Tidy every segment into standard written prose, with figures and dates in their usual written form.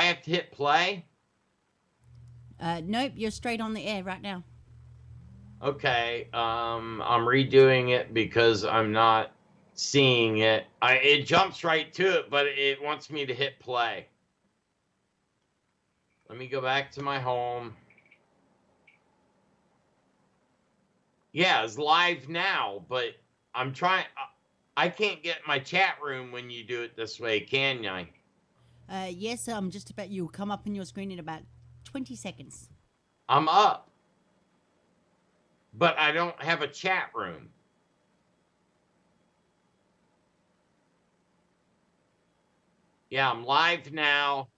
have to hit play? Nope, you're straight on the air right now. Okay, I'm redoing it because I'm not seeing it. It jumps right to it, but it wants me to hit play. Let me go back to my home. Yeah, it's live now, but I'm trying. I can't get my chat room when you do it this way, can I? Yes, I'm just about. You'll come up on your screen in about 20 seconds. I'm up, but I don't have a chat room. Yeah, I'm live now.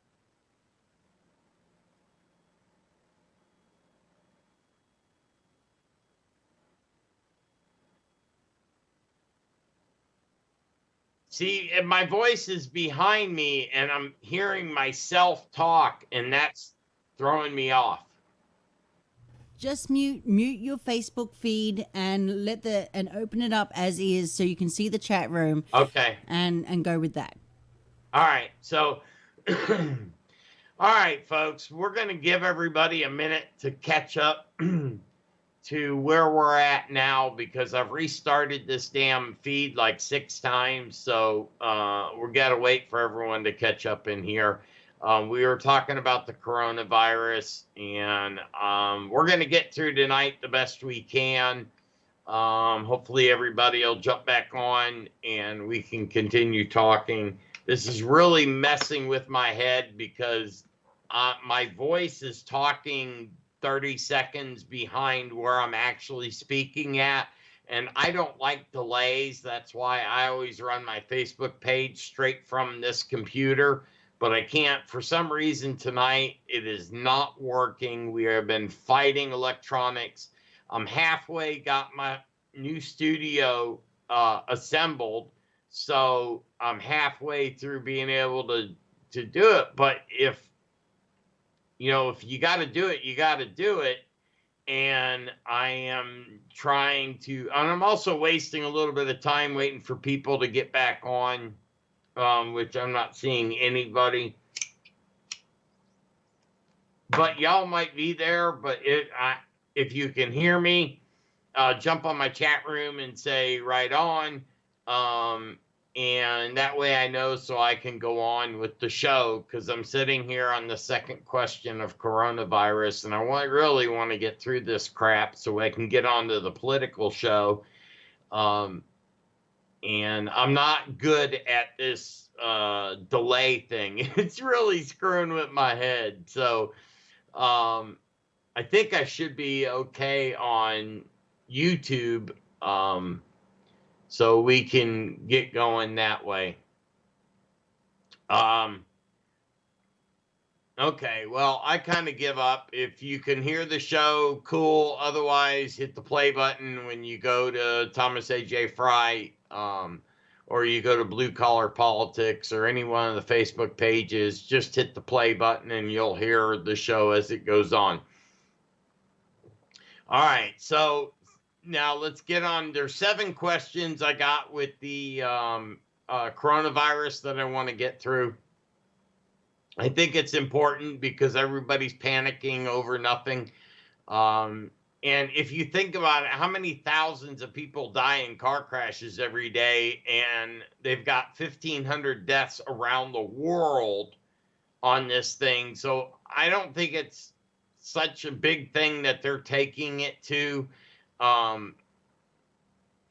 See, and my voice is behind me, and I'm hearing myself talk, and that's throwing me off. Just mute your Facebook feed and open it up as is so you can see the chat room Okay. and go with that. All right. So, all right, folks, we're going to give everybody a minute to catch up to where we're at now because I've restarted this damn feed like 6 times. So we got to wait for everyone to catch up in here. We were talking about the coronavirus, and we're going to get through tonight the best we can. Hopefully, everybody will jump back on and we can continue talking. This is really messing with my head because my voice is talking 30 seconds behind where I'm actually speaking at. And I don't like delays. That's why I always run my Facebook page straight from this computer. But I can't, for some reason tonight, it is not working. We have been fighting electronics. I'm halfway got my new studio assembled. So I'm halfway through being able to do it. But if you got to do it, you got to do it. And I am trying to, and I'm also wasting a little bit of time waiting for people to get back on, which I'm not seeing anybody. But y'all might be there. But if you can hear me, jump on my chat room and say right on. And that way I know so I can go on with the show because I'm sitting here on the second question of coronavirus and I really want to get through this crap so I can get on to the political show. And I'm not good at this delay thing. It's really screwing with my head. So I think I should be okay on YouTube. So we can get going that way. Okay, well, I kind of give up. If you can hear the show, cool. Otherwise, hit the play button when you go to Thomas A.J. Fry, or you go to Blue Collar Politics or any one of the Facebook pages. Just hit the play button and you'll hear the show as it goes on. All right, so now let's get on. There's 7 questions I got with the coronavirus that I want to get through. I think it's important because everybody's panicking over nothing. And if you think about it, how many thousands of people die in car crashes every day? And they've got 1,500 deaths around the world on this thing. So I don't think it's such a big thing that they're taking it to.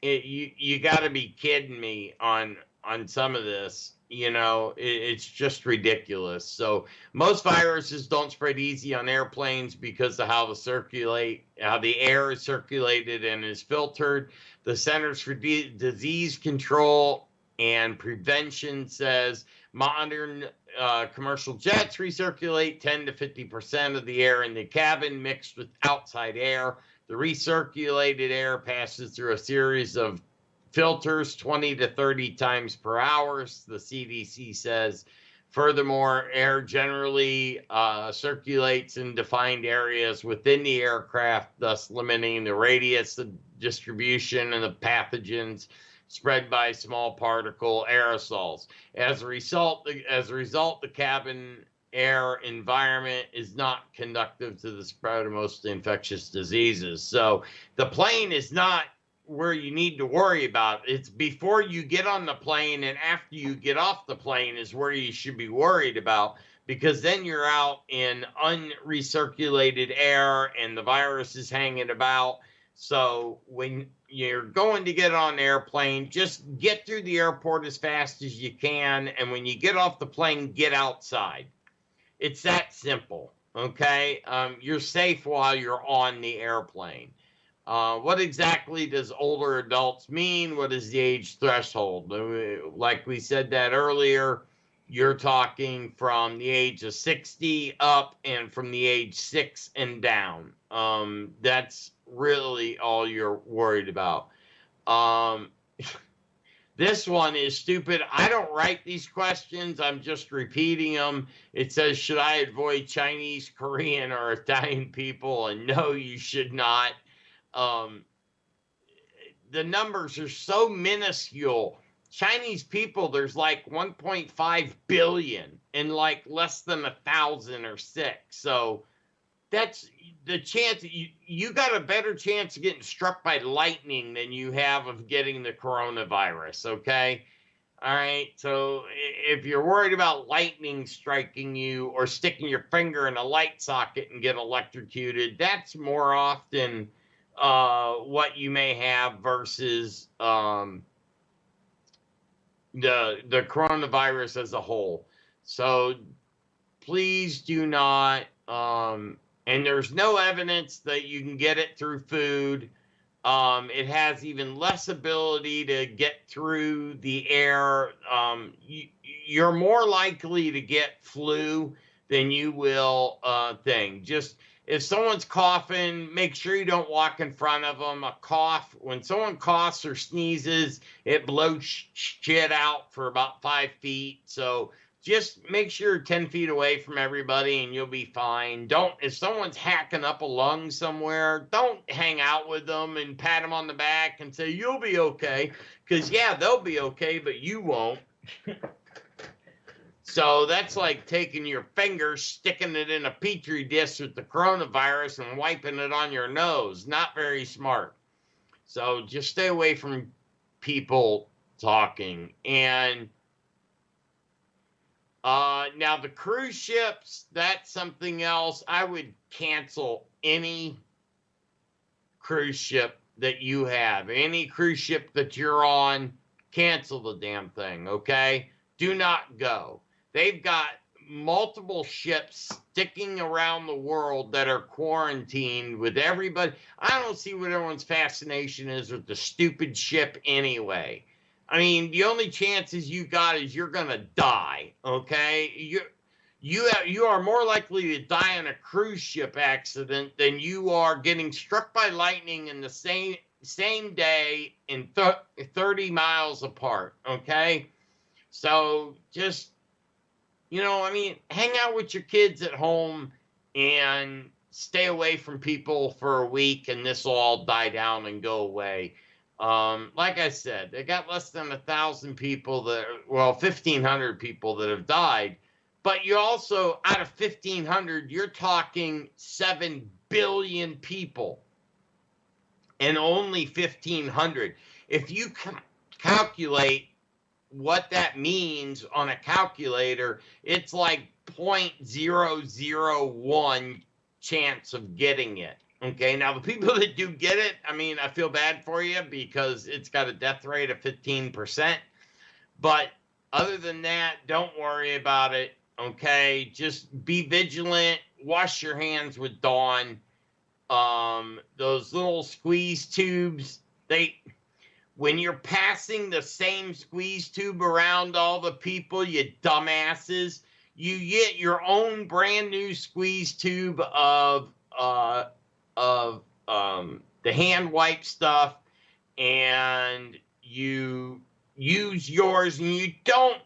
You got to be kidding me on some of this. It's just ridiculous. So most viruses don't spread easy on airplanes because of how the air is circulated and is filtered. The Centers for Disease Control and Prevention says modern commercial jets recirculate 10 to 50% of the air in the cabin mixed with outside air. The recirculated air passes through a series of filters 20 to 30 times per hour, the CDC says. Furthermore, air generally circulates in defined areas within the aircraft, thus limiting the radius of distribution and the pathogens spread by small particle aerosols. As a result, the cabin air environment is not conducive to the spread of most infectious diseases. So the plane is not where you need to worry about. It's before you get on the plane and after you get off the plane is where you should be worried about, because then you're out in unrecirculated air and the virus is hanging about. So when you're going to get on an airplane, just get through the airport as fast as you can. And when you get off the plane, get outside. It's that simple, okay? You're safe while you're on the airplane. What exactly does older adults mean? What is the age threshold? Like we said that earlier, you're talking from the age of 60 up and from the age 6 and down. That's really all you're worried about. This one is stupid. I don't write these questions. I'm just repeating them. It says, should I avoid Chinese, Korean, or Italian people? And no, you should not. The numbers are so minuscule. Chinese people, there's like 1.5 billion and like less than 1,000 are sick. So that's the chance. You got a better chance of getting struck by lightning than you have of getting the coronavirus. Okay. All right. So if you're worried about lightning striking you or sticking your finger in a light socket and get electrocuted, that's more often what you may have versus the coronavirus as a whole. So please do not, and there's no evidence that you can get it through food. It has even less ability to get through the air. You're more likely to get flu than you will thing. Just if someone's coughing, make sure you don't walk in front of them. A cough, when someone coughs or sneezes, it blows shit out for about 5 feet. So just make sure you're 10 feet away from everybody and you'll be fine. If someone's hacking up a lung somewhere, don't hang out with them and pat them on the back and say, you'll be okay. Because, yeah, they'll be okay, but you won't. So that's like taking your finger, sticking it in a petri dish with the coronavirus and wiping it on your nose. Not very smart. So just stay away from people talking. And now the cruise ships, that's something else. I would cancel any cruise ship that you have. Any cruise ship that you're on, cancel the damn thing, okay? Do not go. They've got multiple ships sticking around the world that are quarantined with everybody. I don't see what everyone's fascination is with the stupid ship anyway. I mean, the only chances you got is you're going to die, okay? You are more likely to die in a cruise ship accident than you are getting struck by lightning in the same day in 30 miles apart, okay? So just, I mean, hang out with your kids at home and stay away from people for a week and this will all die down and go away. Like I said, they got less than 1,000 people 1,500 people that have died. But you also, out of 1,500, you're talking 7 billion people and only 1,500. If you calculate what that means on a calculator, it's like 0.001 chance of getting it. Okay, now the people that do get it, I mean, I feel bad for you because it's got a death rate of 15%. But other than that, don't worry about it. Okay, just be vigilant. Wash your hands with Dawn. Those little squeeze tubes, when you're passing the same squeeze tube around all the people, you dumbasses, you get your own brand new squeeze tube of the hand wipe stuff, and you use yours, and you don't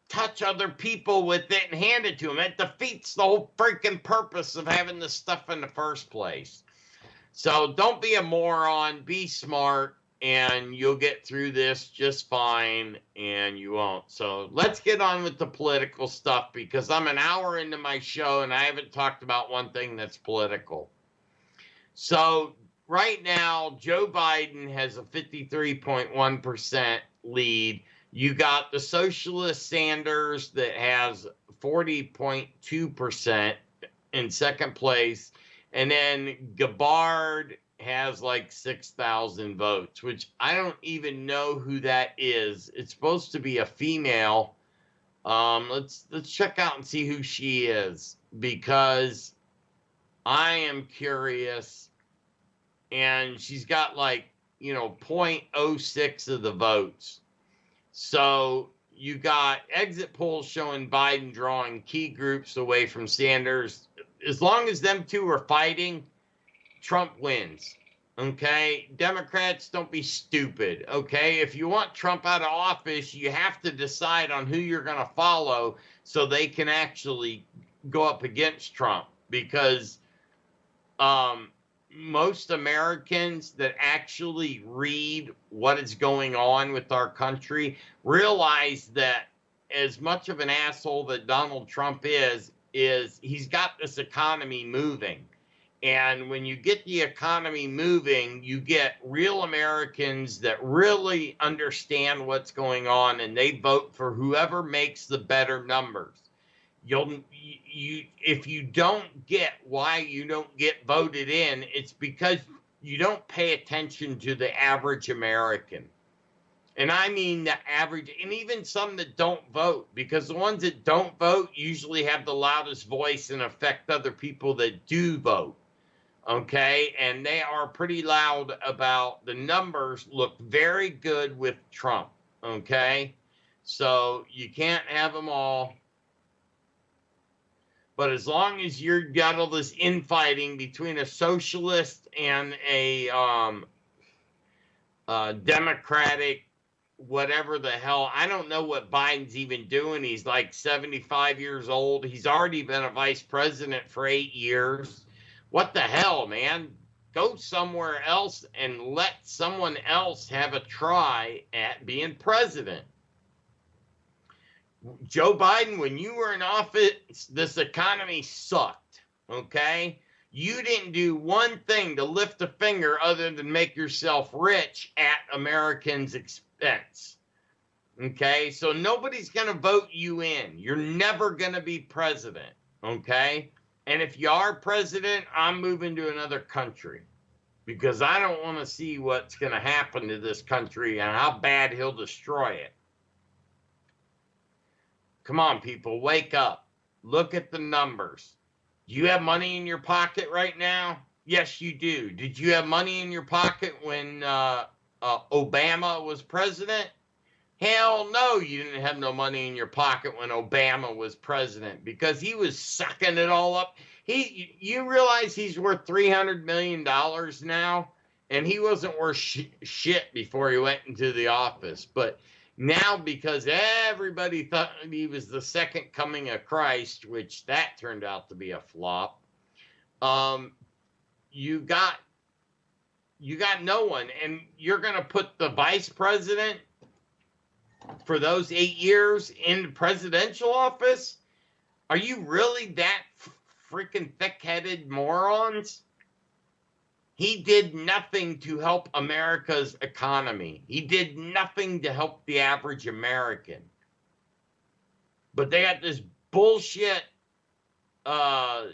touch other people with it and hand it to them. It defeats the whole freaking purpose of having this stuff in the first place. So don't be a moron. Be smart. and you'll get through this just fine, and you won't. So let's get on with the political stuff, because I'm an hour into my show and I haven't talked about one thing that's political. So right now, Joe Biden has a 53.1% lead. You got the socialist Sanders that has 40.2% in second place. And then Gabbard has like 6,000 votes, which I don't even know who that is. It's supposed to be a female. Let's check out and see who she is, because I am curious. And she's got like, 0.06 of the votes. So you got exit polls showing Biden drawing key groups away from Sanders. As long as them two are fighting, Trump wins. Okay? Democrats, don't be stupid. Okay? If you want Trump out of office, you have to decide on who you're going to follow so they can actually go up against Trump. Because most Americans that actually read what is going on with our country realize that as much of an asshole that Donald Trump is he's got this economy moving. And when you get the economy moving, you get real Americans that really understand what's going on, and they vote for whoever makes the better numbers. If you don't get why you don't get voted in, it's because you don't pay attention to the average American. And I mean the average, and even some that don't vote, because the ones that don't vote usually have the loudest voice and affect other people that do vote. Okay? And they are pretty loud about the numbers look very good with Trump. Okay? So you can't have them all. But as long as you've got all this infighting between a socialist and a Democratic, whatever the hell, I don't know what Biden's even doing. He's like 75 years old. He's already been a vice president for 8 years. What the hell, man? Go somewhere else and let someone else have a try at being president. Joe Biden, when you were in office, this economy sucked, okay? You didn't do one thing to lift a finger other than make yourself rich at Americans' expense, okay? So nobody's going to vote you in. You're never going to be president, okay? And if you are president, I'm moving to another country, because I don't want to see what's going to happen to this country and how bad he'll destroy it. Come on, people, wake up. Look at the numbers. Do you have money in your pocket right now? Yes, you do. Did you have money in your pocket when Obama was president? Hell no, you didn't have no money in your pocket when Obama was president, because he was sucking it all up. You realize he's worth $300 million now, and he wasn't worth shit before he went into the office. But now, because everybody thought he was the second coming of Christ, which that turned out to be a flop, you got no one. And you're going to put the vice president for those 8 years in presidential office? Are you really that freaking thick-headed morons? He did nothing to help America's economy. He did nothing to help the average American. But they got this bullshit Obamacare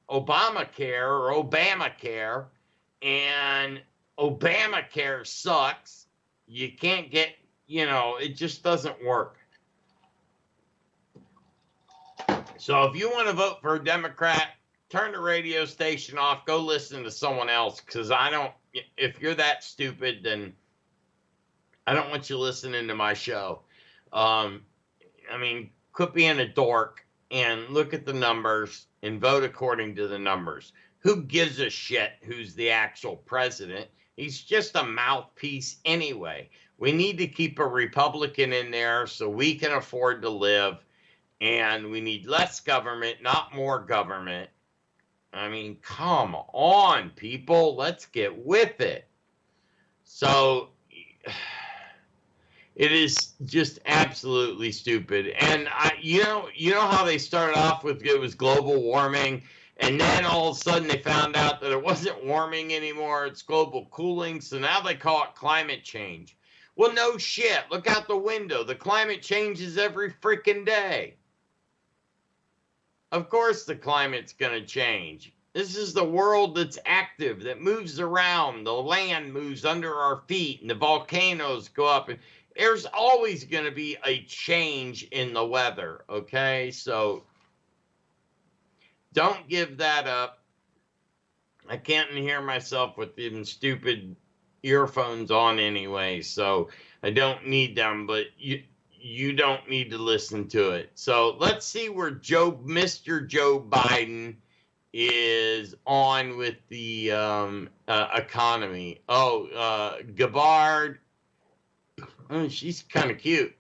or Obamacare, and Obamacare sucks. You can't get, it just doesn't work. So if you want to vote for a Democrat, turn the radio station off, go listen to someone else, because if you're that stupid, then I don't want you listening to my show. Quit being a dork and look at the numbers and vote according to the numbers. Who gives a shit who's the actual president? He's just a mouthpiece anyway. We need to keep a Republican in there so we can afford to live, and we need less government, not more government. Come on, people. Let's get with it. So it is just absolutely stupid. And you know how they started off with it was global warming, and then all of a sudden they found out that it wasn't warming anymore, it's global cooling, so now they call it climate change. Well, no shit. Look out the window. The climate changes every freaking day. Of course the climate's going to change. This is the world that's active, that moves around. The land moves under our feet, and the volcanoes go up. And there's always going to be a change in the weather, okay? So don't give that up. I can't hear myself with them stupid earphones on anyway, so I don't need them, but you don't need to listen to it. So let's see where Mr. Joe Biden is on with the economy. Gabbard, she's kind of cute.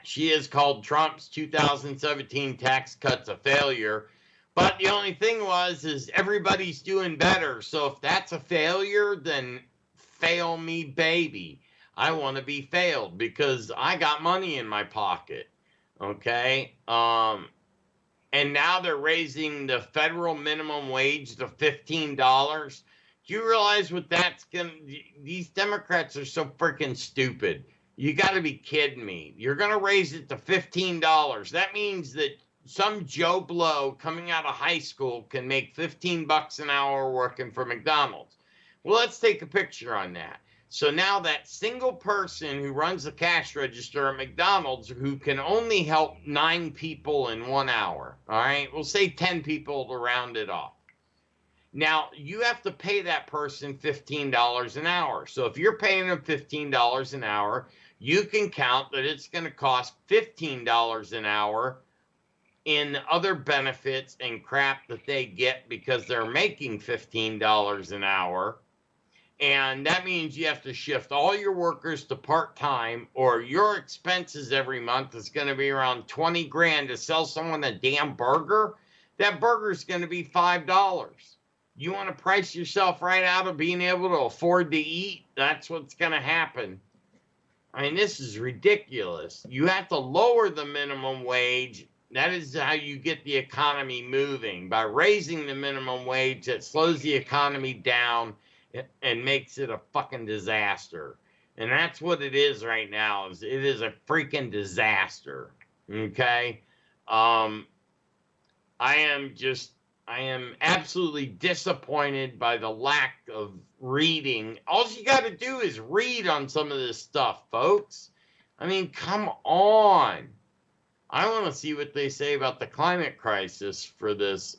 She has called Trump's 2017 tax cuts a failure. But the only thing is everybody's doing better. So if that's a failure, then fail me, baby. I want to be failed because I got money in my pocket. Okay? And now they're raising the federal minimum wage to $15. Do you realize what that's going to... These Democrats are so freaking stupid. You got to be kidding me. You're going to raise it to $15. That means that some Joe Blow coming out of high school can make $15 an hour working for McDonald's. Well, let's take a picture on that. So now that single person who runs the cash register at McDonald's who can only help 9 people in 1 hour, all right? We'll say 10 people to round it off. Now, you have to pay that person $15 an hour. So if you're paying them $15 an hour, you can count that it's going to cost $15 an hour in other benefits and crap that they get because they're making $15 an hour. And that means you have to shift all your workers to part-time, or your expenses every month is going to be around 20 grand to sell someone a damn burger. That burger's going to be $5. You want to price yourself right out of being able to afford to eat? That's what's going to happen. I mean, this is ridiculous. You have to lower the minimum wage. That is how you get the economy moving. By raising the minimum wage, that slows the economy down and makes it a fucking disaster. And that's what it is right now. It is a freaking disaster. Okay? I am absolutely disappointed by the lack of reading. All you got to do is read on some of this stuff, folks. I mean, come on. I want to see what they say about the climate crisis for this.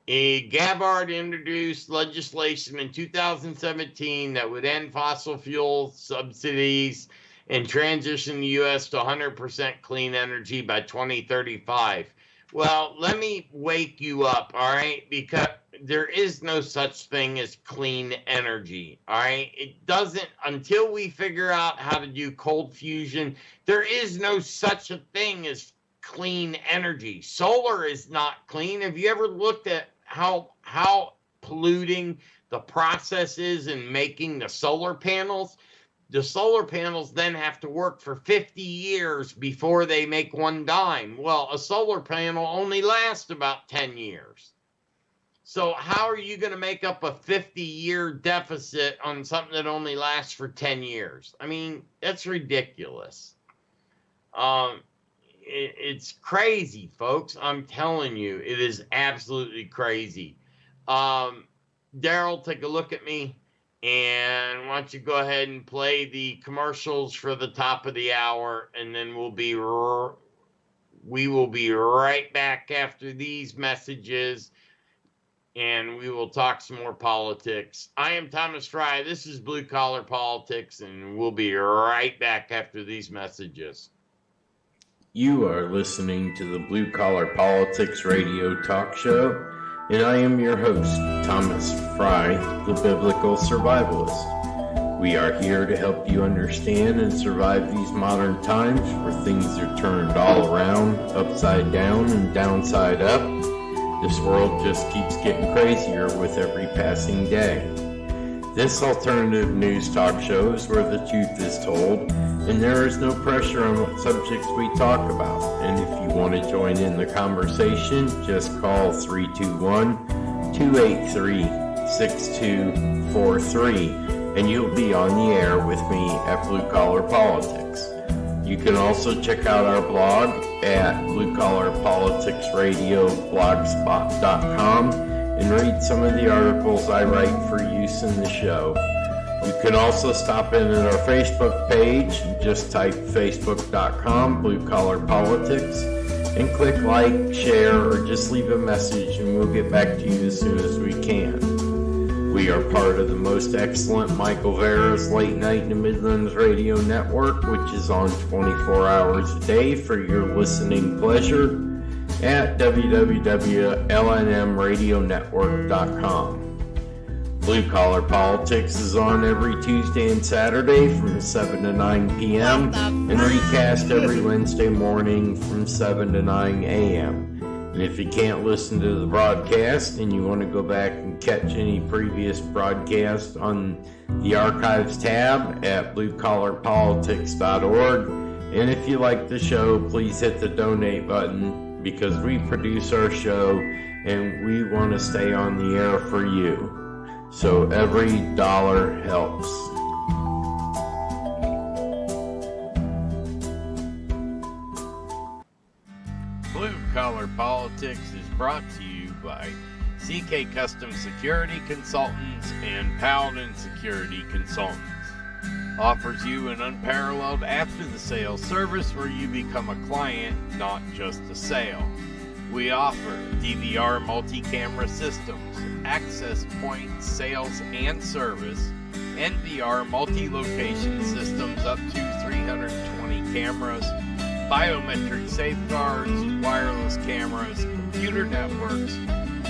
Gabbard introduced legislation in 2017 that would end fossil fuel subsidies and transition the U.S. to 100% clean energy by 2035. Well, let me wake you up, all right? Because there is no such thing as clean energy, all right? It doesn't, until we figure out how to do cold fusion, there is no such a thing as clean energy. Solar is not clean. Have you ever looked at how polluting the process is in making the solar panels? The solar panels then have to work for 50 years before they make one dime. Well, a solar panel only lasts about 10 years. So how are you going to make up a 50-year deficit on something that only lasts for 10 years? I mean, that's ridiculous. It's crazy, folks. I'm telling you, it is absolutely crazy. Daryl, take a look at me. And why don't you go ahead and play the commercials for the top of the hour, and then we will be right back after these messages, and we will talk some more politics. I am Thomas Fry. This is Blue Collar Politics, and we'll be right back after these messages. You are listening to the Blue Collar Politics Radio Talk Show, and I am your host, Thomas Fry, the Biblical Survivalist. We are here to help you understand and survive these modern times where things are turned all around, upside down and downside up. This world just keeps getting crazier with every passing day. This alternative news talk show is where the truth is told, and there is no pressure on what subjects we talk about. And if you want to join in the conversation, just call 321-283-6243, and you'll be on the air with me at Blue Collar Politics. You can also check out our blog at bluecollarpoliticsradioblogspot.com and read some of the articles I write for use in the show. You can also stop in at our Facebook page. Just type facebook.com Blue Collar Politics and click like, share, or just leave a message and we'll get back to you as soon as we can. We are part of the most excellent Michael Vera's Late Night in the Midlands Radio Network, which is on 24 hours a day for your listening pleasure at www.lnmradionetwork.com. Blue Collar Politics is on every Tuesday and Saturday from 7 to 9 p.m. and recast every Wednesday morning from 7 to 9 a.m. And if you can't listen to the broadcast and you want to go back and catch any previous broadcast on the archives tab at bluecollarpolitics.org. And if you like the show, please hit the donate button because we produce our show and we want to stay on the air for you. So every dollar helps. Blue Collar Politics is brought to you by CK Custom Security Consultants and Paladin Security Consultants. Offers you an unparalleled after-the-sale service where you become a client, not just a sale. We offer DVR multi-camera systems, access point sales and service, NVR multi-location systems up to 320 cameras, biometric safeguards, wireless cameras, computer networks,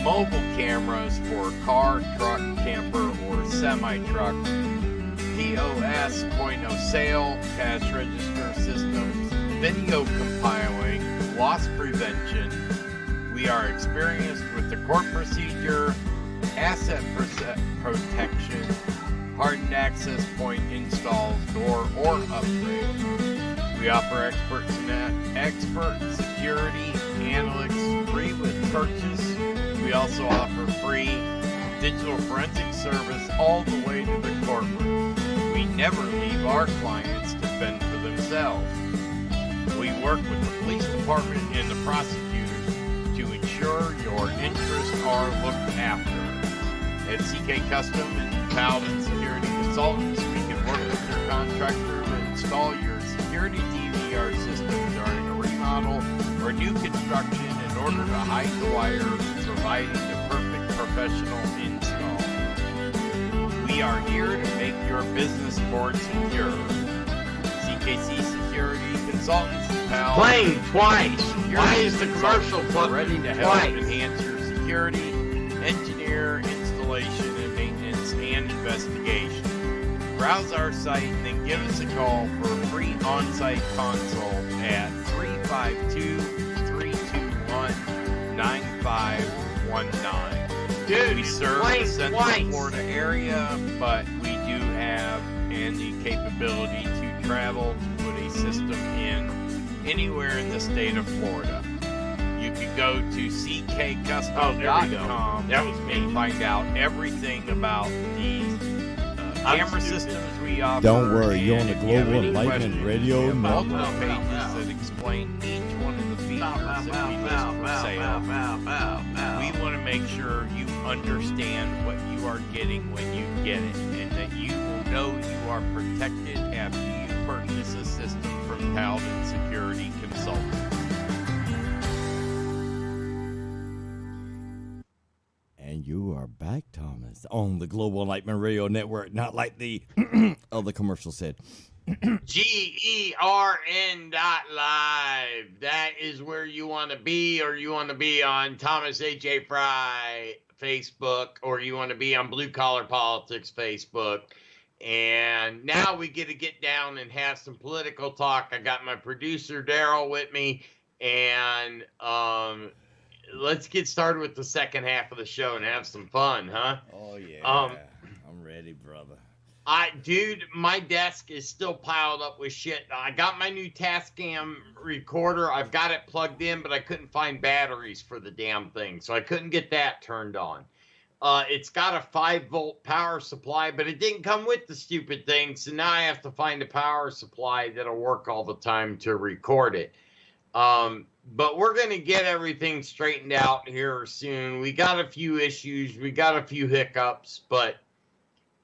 mobile cameras for car, truck, camper, or semi-truck, POS, point of sale, cash register systems, video compiling, loss prevention. We are experienced with the court procedure, asset protection, hardened access point installs, door or upgrade. We offer expert security analytics free with purchase. We also offer free digital forensic service all the way to the courtroom. We never leave our clients to fend for themselves. We work with the police department and the prosecutors to ensure your interests are looked after. At CK Custom and Paladin Security Consultants, we can work with your contractor to install your security DVR system during a remodel or new construction in order to hide the wire, providing the perfect professional install. We are here to make your business board secure. CKC Security Consultants and Paladin. Playing twice. Why is the commercial ready to help enhance your security, engineer, installation, and maintenance, and investigation? Browse our site and then give us a call for a free on-site consult at 352-321-9519. Dude, we serve the Central Florida area, but we do have the capability to travel to put a system in anywhere in the state of Florida. You can go to ckcustom.com and find out everything about the camera systems we offer. Don't worry, you're on the Global Enlightenment Radio Network. Multiple pages that explain each one of the features that we list for sale. We want to make sure you understand what you are getting when you get it, and that you will know you are protected after you purchase a system from Paladin Security Consultants. And you are back, Thomas, on the Global Enlightenment Radio Network, not like the other commercial said. GERN.live. That is where you want to be, or you want to be on Thomas H.A. Fry Facebook, or you want to be on Blue Collar Politics Facebook. And now we get to get down and have some political talk. I got my producer, Daryl, with me, and let's get started with the second half of the show and have some fun, huh? Oh, yeah. I'm ready, brother. Dude, my desk is still piled up with shit. I got my new Tascam recorder. I've got it plugged in, but I couldn't find batteries for the damn thing, so I couldn't get that turned on. It's got a 5-volt power supply, but it didn't come with the stupid thing, so now I have to find a power supply that'll work all the time to record it. But we're going to get everything straightened out here soon. We got a few issues. We got a few hiccups, but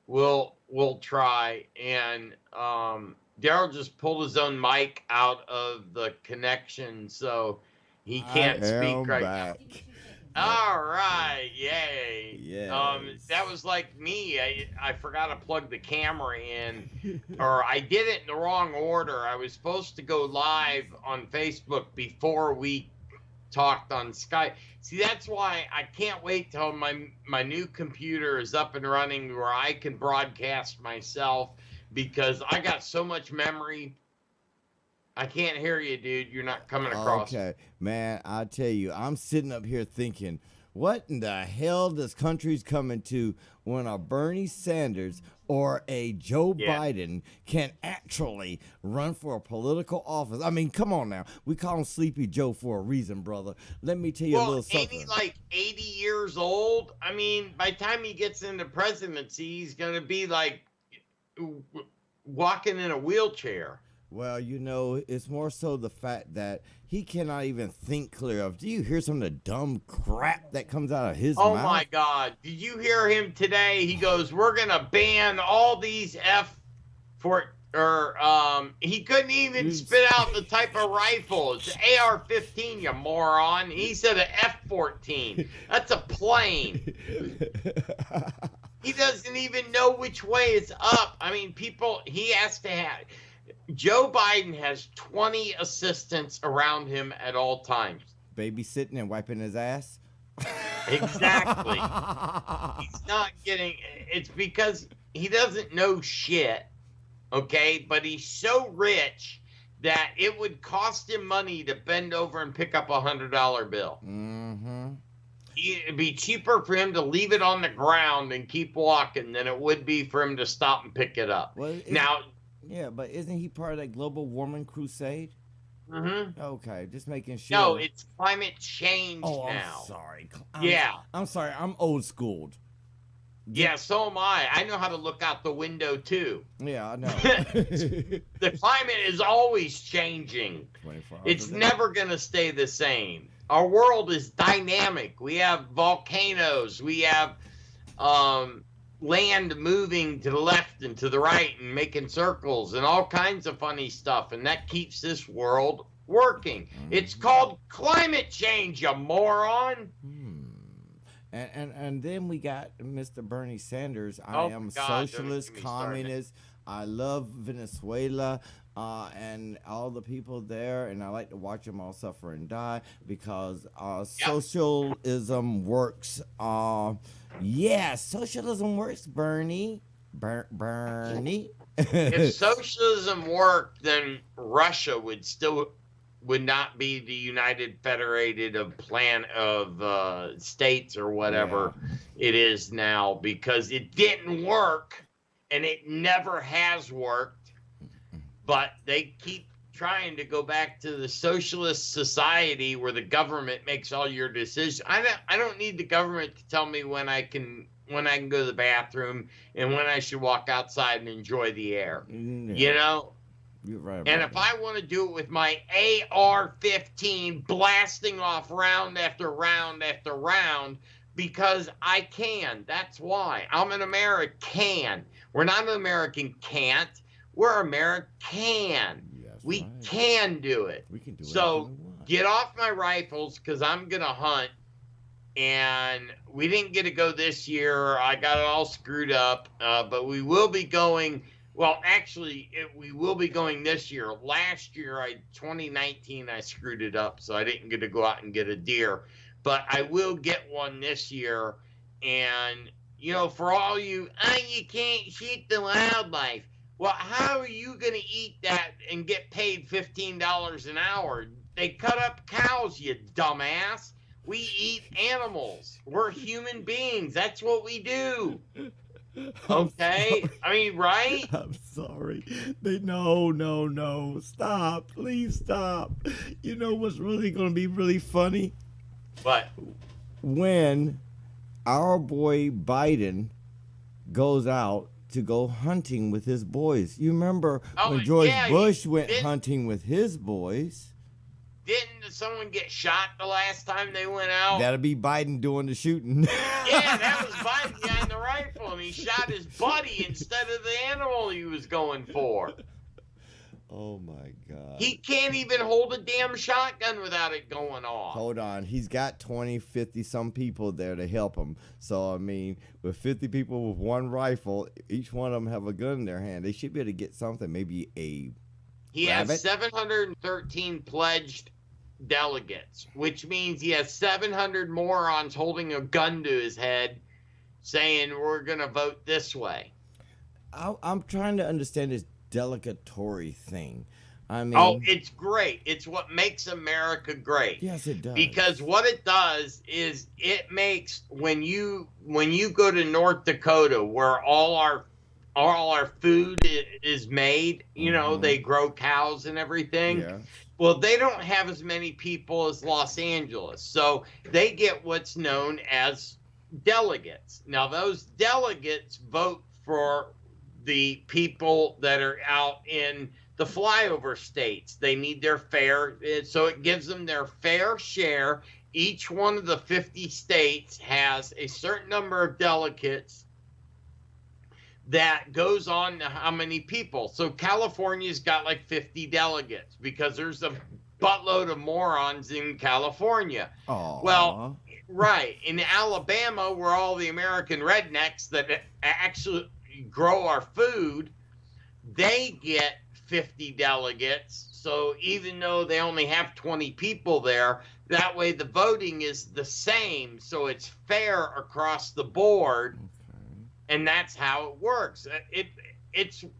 we'll try. And Daryl just pulled his own mic out of the connection, so he can't speak right now. All right, yay. Yeah. That was like me. I forgot to plug the camera in, or I did it in the wrong order. I was supposed to go live on Facebook before we talked on Skype. See, that's why I can't wait till my new computer is up and running where I can broadcast myself, because I got so much memory. I can't hear you, dude. You're not coming across. Okay, man, I tell you, I'm sitting up here thinking, what in the hell this country's coming to when a Bernie Sanders or a Joe Biden can actually run for a political office? I mean, come on now. We call him Sleepy Joe for a reason, brother. Let me tell you a little something. Ain't he like 80 years old? I mean, by the time he gets into presidency, he's going to be like walking in a wheelchair. Well, you know, it's more so the fact that he cannot even think clear of. Do you hear some of the dumb crap that comes out of his mouth? Oh my God. Did you hear him today? He goes, we're going to ban all these he couldn't even spit out the type of rifle. It's AR-15, you moron. He said an F-14. That's a plane. He doesn't even know which way it's up. I mean, he has to have... Joe Biden has 20 assistants around him at all times. Babysitting and wiping his ass? Exactly. He's not getting... It's because he doesn't know shit, okay? But he's so rich that it would cost him money to bend over and pick up $100 bill. Mm-hmm. It'd be cheaper for him to leave it on the ground and keep walking than it would be for him to stop and pick it up. Well, now... Yeah, but isn't he part of that global warming crusade? Mm-hmm. Okay, just making sure. No, it's climate change now. I'm sorry. I'm sorry. I'm old schooled. Yeah, so am I. I know how to look out the window too. Yeah, I know. The climate is always changing. 24 hours It's a day. never going to stay the same. Our world is dynamic. We have volcanoes. We have land moving to the left and to the right and making circles and all kinds of funny stuff, and that keeps this world working. Mm-hmm. It's called climate change, you moron. And then we got Mr. Bernie Sanders. I am socialist, communist. I love Venezuela and all the people there, and I like to watch them all suffer and die because socialism works. Yeah, socialism works, Bernie. Bernie. If socialism worked, then Russia would not be the United Federated of States or whatever it is now, because it didn't work and it never has worked. But they keep trying to go back to the socialist society where the government makes all your decisions. I don't need the government to tell me when I can go to the bathroom and when I should walk outside and enjoy the air. Yeah. You know? You're right. And if I want to do it with my AR-15 blasting off round after round after round, because I can. That's why. I'm an American. We're not an American can't. We're American. We can do it. We can do it. So get off my rifles, because I'm going to hunt. And we didn't get to go this year. I got it all screwed up. But we will be going. Well, actually, we will be going this year. Last year, 2019, I screwed it up. So I didn't get to go out and get a deer. But I will get one this year. And, you know, for all you can't shoot the wildlife. Well, how are you going to eat that and get paid $15 an hour? They cut up cows, you dumbass. We eat animals. We're human beings. That's what we do. Okay? I mean, right? I'm sorry. No. Stop. Please stop. You know what's really going to be really funny? But When our boy Biden goes out to go hunting with his boys. You remember when George Bush went hunting with his boys? Didn't someone get shot the last time they went out? That'll be Biden doing the shooting. Yeah, that was Biden behind the rifle, and he shot his buddy instead of the animal he was going for. Oh my God. He can't even hold a damn shotgun without it going off. Hold on. He's got 20, 50 some people there to help him. So, I mean, with 50 people with one rifle, each one of them have a gun in their hand. They should be able to get something, maybe a He rabbit. has 713 pledged delegates, which means he has 700 morons holding a gun to his head saying, we're going to vote this way. I'm trying to understand this delegatory thing. I mean, oh, it's great. It's what makes America great. Yes, it does. Because what it does is it makes when you go to North Dakota, where all our food is made, you know, they grow cows and everything. Yeah. Well, they don't have as many people as Los Angeles, so they get what's known as delegates. Now, those delegates vote for the people that are out in the flyover states. They need their fair, so it gives them their fair share. Each one of the 50 states has a certain number of delegates that goes on to how many people. So California's got like 50 delegates because there's a buttload of morons in California. Aww. Well, right. In Alabama, where all the American rednecks that actually grow our food, they get 50 delegates. So even though they only have 20 people there, that way the voting is the same. So it's fair across the board. And that's how it works.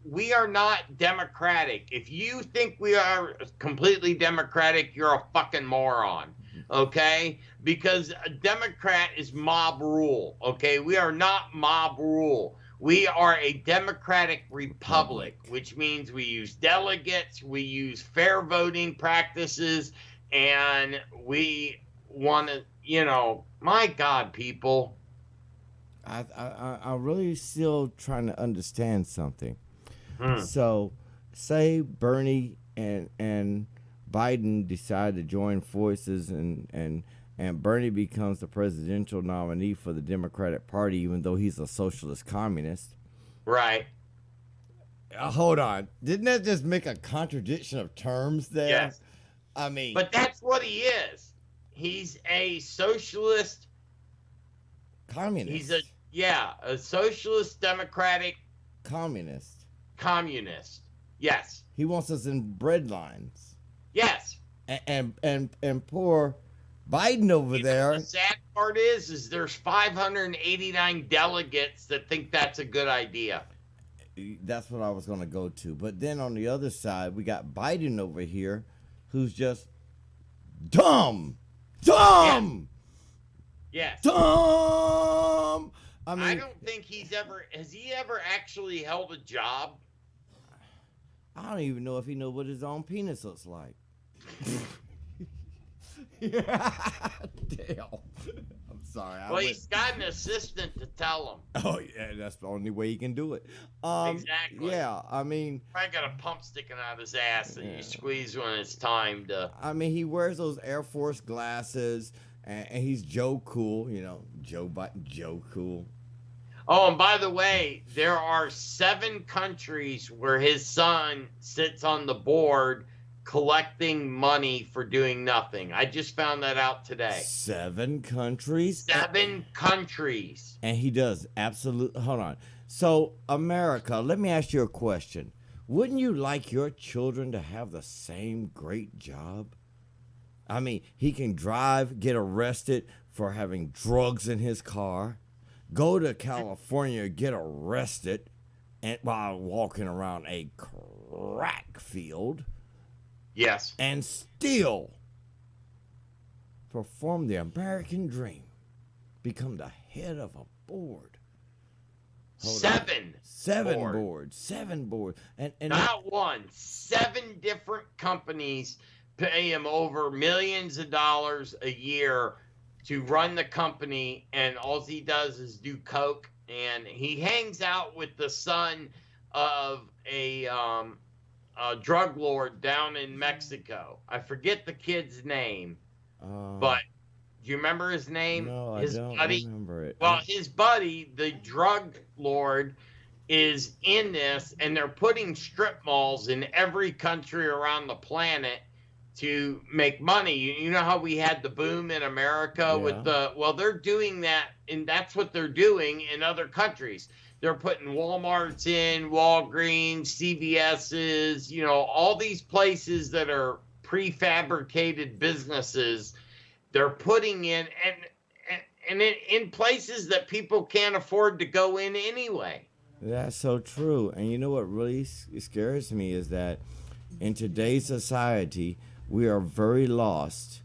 We are not democratic. If you think we are completely democratic, you're a fucking moron. Okay? Because a Democrat is mob rule. Okay? We are not mob rule. We are a democratic republic, which means we use delegates, we use fair voting practices, and we want to, you know, my God, people. I'm really still trying to understand something. So, say Bernie and Biden decide to join forces, and Bernie becomes the presidential nominee for the Democratic Party, even though he's a socialist communist. Right. Hold on. Didn't that just make a contradiction of terms there? Yes. I mean, but that's what he is. He's a socialist communist. He's a socialist democratic communist. Yes. He wants us in bread lines. Yes. And poor Biden over there. The sad part is there's 589 delegates that think that's a good idea. That's what I was going to go to. But then on the other side, we got Biden over here, who's just dumb. Yes. Dumb. I mean, I don't think has he ever actually held a job? I don't even know if he knows what his own penis looks like. Damn. I'm sorry. Well, he's got an assistant to tell him. Oh, yeah, that's the only way he can do it. Exactly. Yeah, I mean, probably got a pump sticking out of his ass that you squeeze when it's time to. I mean, he wears those Air Force glasses, and he's Joe Cool, you know, Joe Cool. Oh, and by the way, there are 7 countries where his son sits on the board collecting money for doing nothing. I just found that out today. 7 countries? 7 countries. And he does absolutely. Hold on. So, America, let me ask you a question. Wouldn't you like your children to have the same great job? I mean, he can drive, get arrested for having drugs in his car, go to California, get arrested and while walking around a crack field. Yes. And still perform the American dream. Become the head of a board. Seven boards. 7 boards. And not one, 7 different companies pay him over millions of dollars a year to run the company, and all he does is do coke, and he hangs out with the son of a drug lord down in Mexico. I forget the kid's name, but do you remember his name? No, his I don't buddy? remember it. Well, his buddy, the drug lord, is in this, and they're putting strip malls in every country around the planet to make money. You know how we had the boom in America with they're doing that, and that's what they're doing in other countries. They're putting Walmarts in, Walgreens, CVS's, all these places that are prefabricated businesses. They're putting in and in places that people can't afford to go in anyway. That's so true. And you know what really scares me is that in today's society, we are very lost.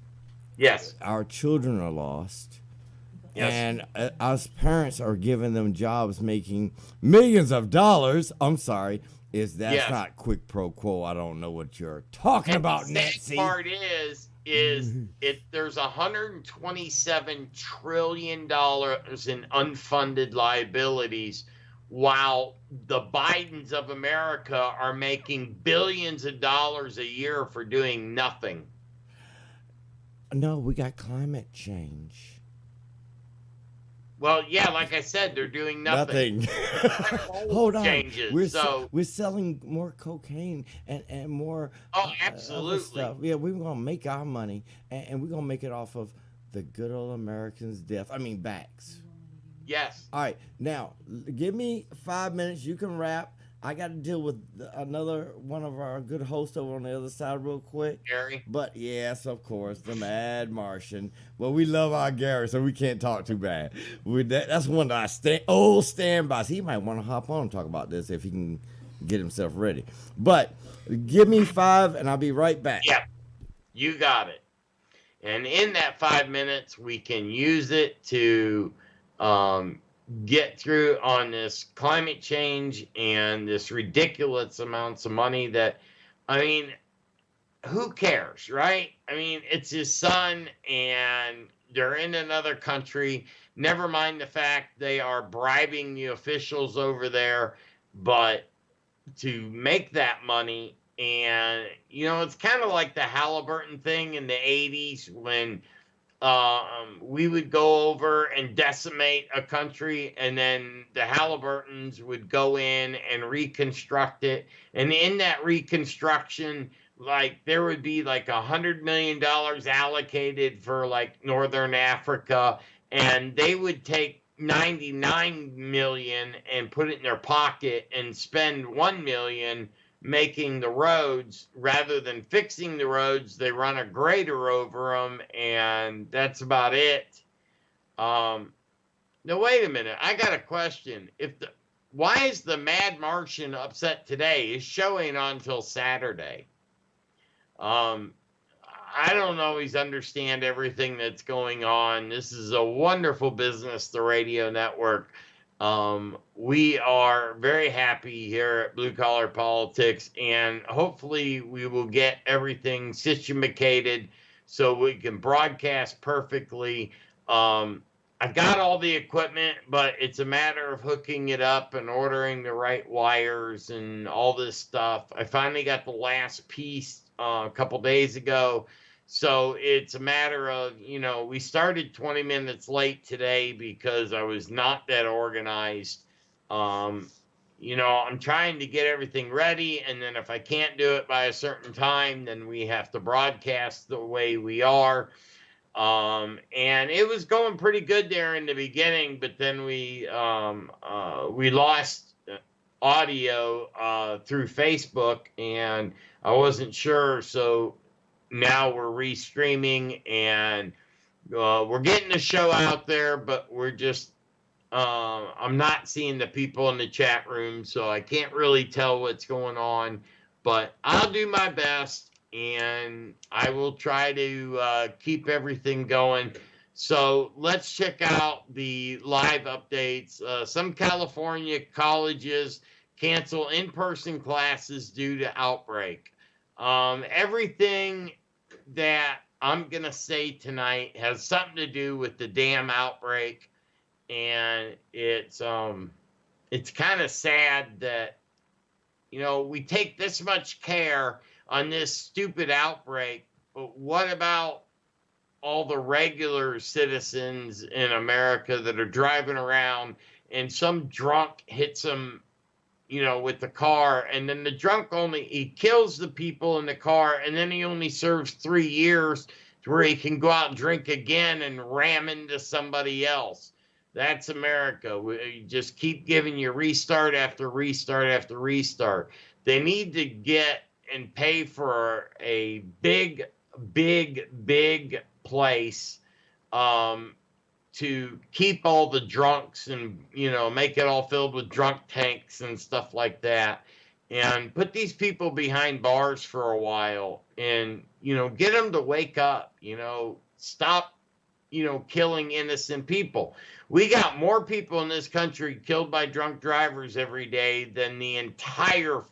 Yes. Our children are lost. Yes. And us parents are giving them jobs making millions of dollars. I'm sorry. That's not quid pro quo. I don't know what you're talking about, Nancy. The part is there's $127 trillion in unfunded liabilities, while the Bidens of America are making billions of dollars a year for doing nothing. No, we got climate change. Well, yeah, like I said, they're doing nothing. Hold on. Changes, we're selling more cocaine and more absolutely. other stuff. Yeah, we're going to make our money, and we're going to make it off of the good old Americans' backs. Yes. All right. Now, give me 5 minutes. You can wrap. I got to deal with another one of our good hosts over on the other side real quick. Gary? But, yes, of course, the Mad Martian. Well, we love our Gary, so we can't talk too bad. That's one of our old standbys. He might want to hop on and talk about this if he can get himself ready. But give me 5, and I'll be right back. Yeah, you got it. And in that 5 minutes, we can use it to get through on this climate change and this ridiculous amounts of money that, who cares, right? It's his son, and they're in another country. Never mind the fact they are bribing the officials over there, but to make that money. And, it's kind of like the Halliburton thing in the 80s when we would go over and decimate a country, and then the Halliburtons would go in and reconstruct it. And in that reconstruction, there would be $100 million allocated for Northern Africa, and they would take 99 million and put it in their pocket and spend 1 million making the roads. Rather than fixing the roads, they run a grader over them, and that's about it. Now wait a minute, I got a question. Why is the Mad Martian upset today? Is showing on until Saturday. I don't always understand everything that's going on. This is a wonderful business, the radio network. We are very happy here at Blue Collar Politics, and hopefully we will get everything systemated so we can broadcast perfectly. I've got all the equipment, but it's a matter of hooking it up and ordering the right wires and all this stuff. I finally got the last piece a couple days ago. So it's a matter of, we started 20 minutes late today because I was not that organized. I'm trying to get everything ready, and then if I can't do it by a certain time, then we have to broadcast the way we are. And it was going pretty good there in the beginning, but then we lost audio through Facebook, and I wasn't sure, so now we're restreaming, and we're getting the show out there, but we're just I'm not seeing the people in the chat room, so I can't really tell what's going on, but I'll do my best, and I will try to keep everything going. So let's check out the live updates. Some California colleges cancel in-person classes due to outbreak. Everything that I'm going to say tonight has something to do with the damn outbreak. And it's kind of sad that, we take this much care on this stupid outbreak, but what about all the regular citizens in America that are driving around and some drunk hits them, with the car, and then the drunk he kills the people in the car, and then he only serves 3 years to where he can go out and drink again and ram into somebody else. That's America. We just keep giving you restart after restart after restart. They need to get and pay for a big, big, big place to keep all the drunks and, make it all filled with drunk tanks and stuff like that. And put these people behind bars for a while and, get them to wake up, stop, killing innocent people. We got more people in this country killed by drunk drivers every day than the entire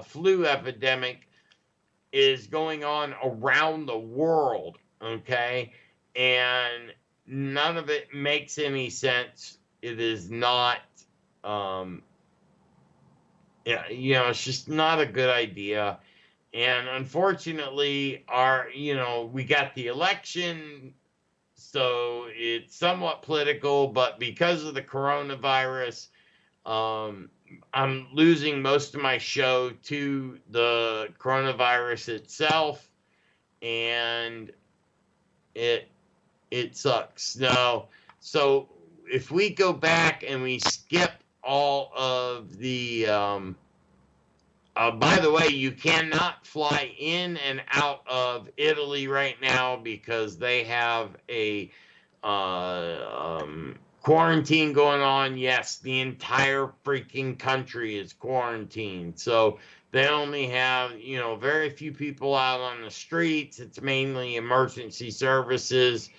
flu epidemic is going on around the world, okay? And none of it makes any sense. It is not, it's just not a good idea. And unfortunately, we got the election, so it's somewhat political, but because of the coronavirus, I'm losing most of my show to the coronavirus itself, and it sucks. Now, so if we go back and we skip all of the, by the way, you cannot fly in and out of Italy right now because they have a quarantine going on. Yes, the entire freaking country is quarantined. So they only have, very few people out on the streets. It's mainly emergency services,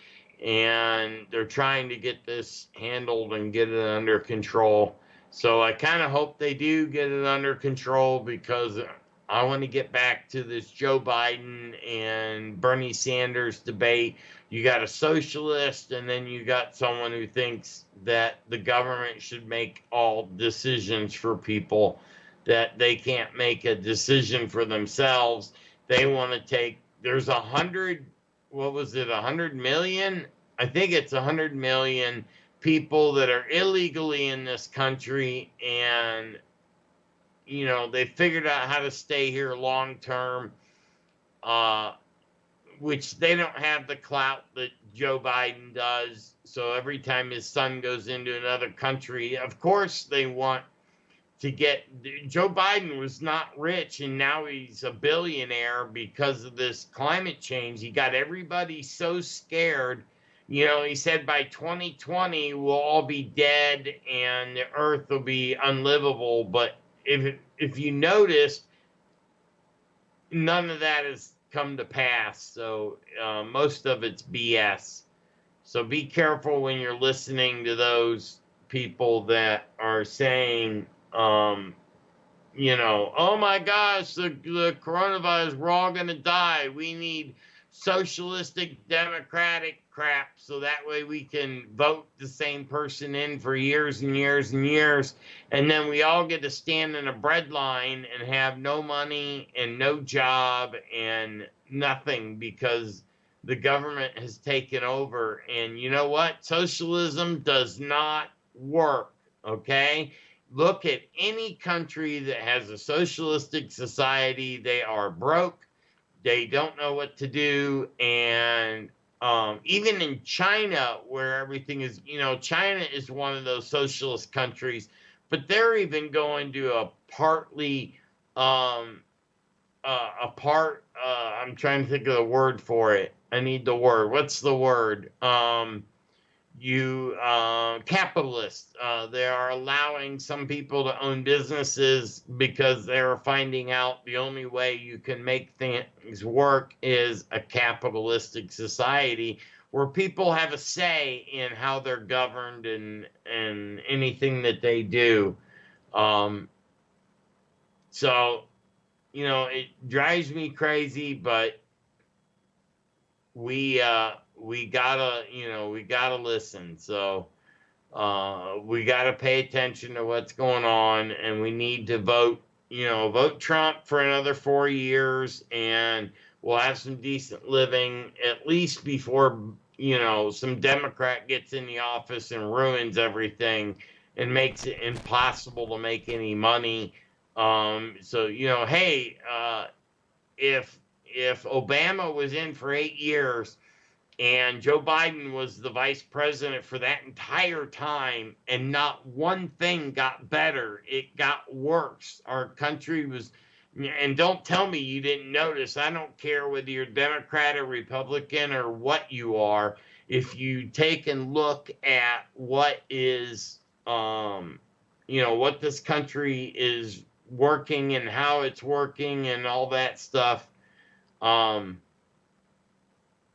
and they're trying to get this handled and get it under control. So I kind of hope they do get it under control, because I want to get back to this Joe Biden and Bernie Sanders debate. You got a socialist, and then you got someone who thinks that the government should make all decisions for people, that they can't make a decision for themselves. They want to take, there's 100 million? I think it's 100 million people that are illegally in this country, and they figured out how to stay here long term, which they don't have the clout that Joe Biden does. So every time his son goes into another country, of course they want to get, Joe Biden was not rich, and now he's a billionaire because of this climate change. He got everybody so scared. He said by 2020 we'll all be dead and the earth will be unlivable. But if you noticed, none of that has come to pass. So most of it's BS. So be careful when you're listening to those people that are saying, oh my gosh, the coronavirus, we're all going to die. We need socialistic democratic crap so that way we can vote the same person in for years and years and years, and then we all get to stand in a bread line and have no money and no job and nothing because the government has taken over. And you know what? Socialism does not work, okay? Look at any country that has a socialistic society. They are broke. They don't know what to do. And even in China, where everything is, China is one of those socialist countries, but they're even going to a partly, I'm trying to think of the word for it. I need the word. What's the word? capitalists. They are allowing some people to own businesses because they're finding out the only way you can make things work is a capitalistic society where people have a say in how they're governed and anything that they do. So, it drives me crazy, but we gotta listen. So, we gotta pay attention to what's going on, and we need to vote Trump for another 4 years, and we'll have some decent living, at least before, some Democrat gets in the office and ruins everything and makes it impossible to make any money. So, hey, if Obama was in for 8 years and Joe Biden was the vice president for that entire time and not one thing got better, it got worse. Our country was, and don't tell me you didn't notice. I don't care whether you're Democrat or Republican or what you are. If you take and look at what is, what this country is working and how it's working and all that stuff, what are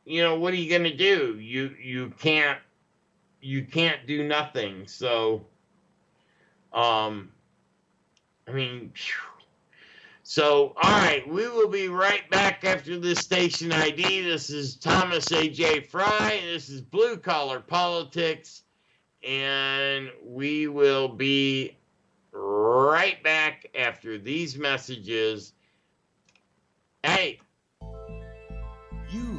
you going to do? You can't do nothing. So, So, all right, we will be right back after this station ID. This is Thomas A.J. Fry. This is Blue Collar Politics, and we will be right back after these messages. Hey,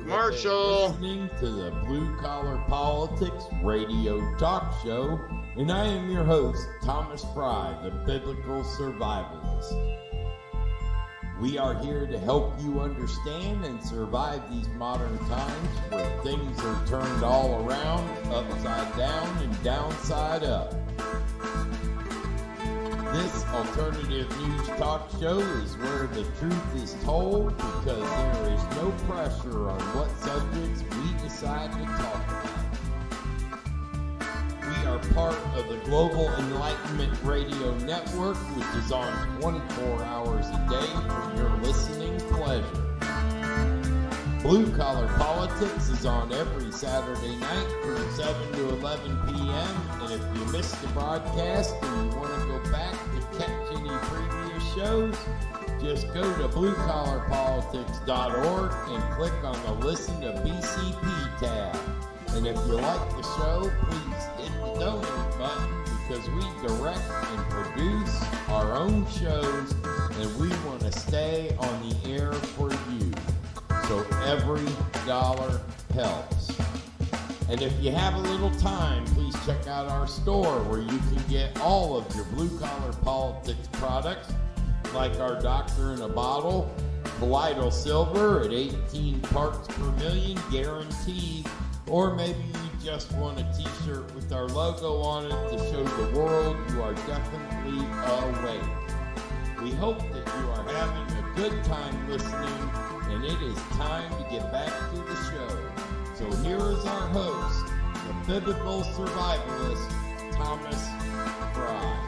Marshall, listening to the Blue Collar Politics Radio Talk Show, and I am your host, Thomas Fry, the Biblical Survivalist. We are here to help you understand and survive these modern times where things are turned all around, upside down and downside up. This alternative news talk show is where the truth is told because there is no pressure on what subjects we decide to talk about. We are part of the Global Enlightenment Radio Network, which is on 24 hours a day for your listening pleasure. Blue Collar Politics is on every Saturday night from 7 to 11 p.m. And if you missed the broadcast and you want to go back to catch any previous shows, just go to bluecollarpolitics.org and click on the Listen to BCP tab. And if you like the show, please hit the donate button because we direct and produce our own shows and we want to stay on the air for you. So every dollar helps. And if you have a little time, please check out our store where you can get all of your Blue Collar Politics products, like our Doctor in a Bottle, Colloidal Silver at 18 parts per million, guaranteed. Or maybe you just want a t-shirt with our logo on it to show the world you are definitely awake. We hope that you are having a good time listening, and it is time to get back to the show. So here is our host, the biblical survivalist, Thomas Fry.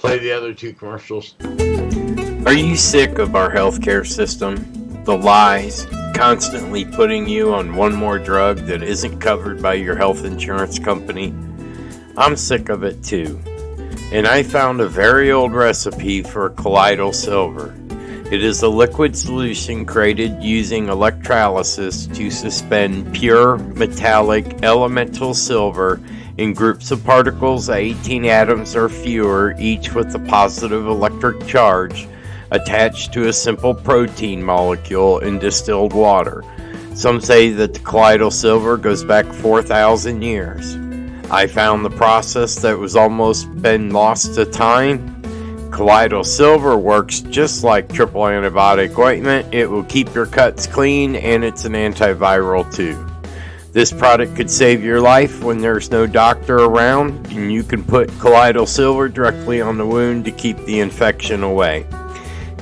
Play the other 2 commercials. Are you sick of our healthcare system? The lies, constantly putting you on one more drug that isn't covered by your health insurance company? I'm sick of it too. And I found a very old recipe for colloidal silver. It is a liquid solution created using electrolysis to suspend pure metallic elemental silver in groups of particles of 18 atoms or fewer, each with a positive electric charge, attached to a simple protein molecule in distilled water. Some say that the colloidal silver goes back 4,000 years. I found the process that was almost been lost to time. Colloidal silver works just like triple antibiotic ointment. It will keep your cuts clean, and it's an antiviral too. This product could save your life when there's no doctor around, and you can put colloidal silver directly on the wound to keep the infection away.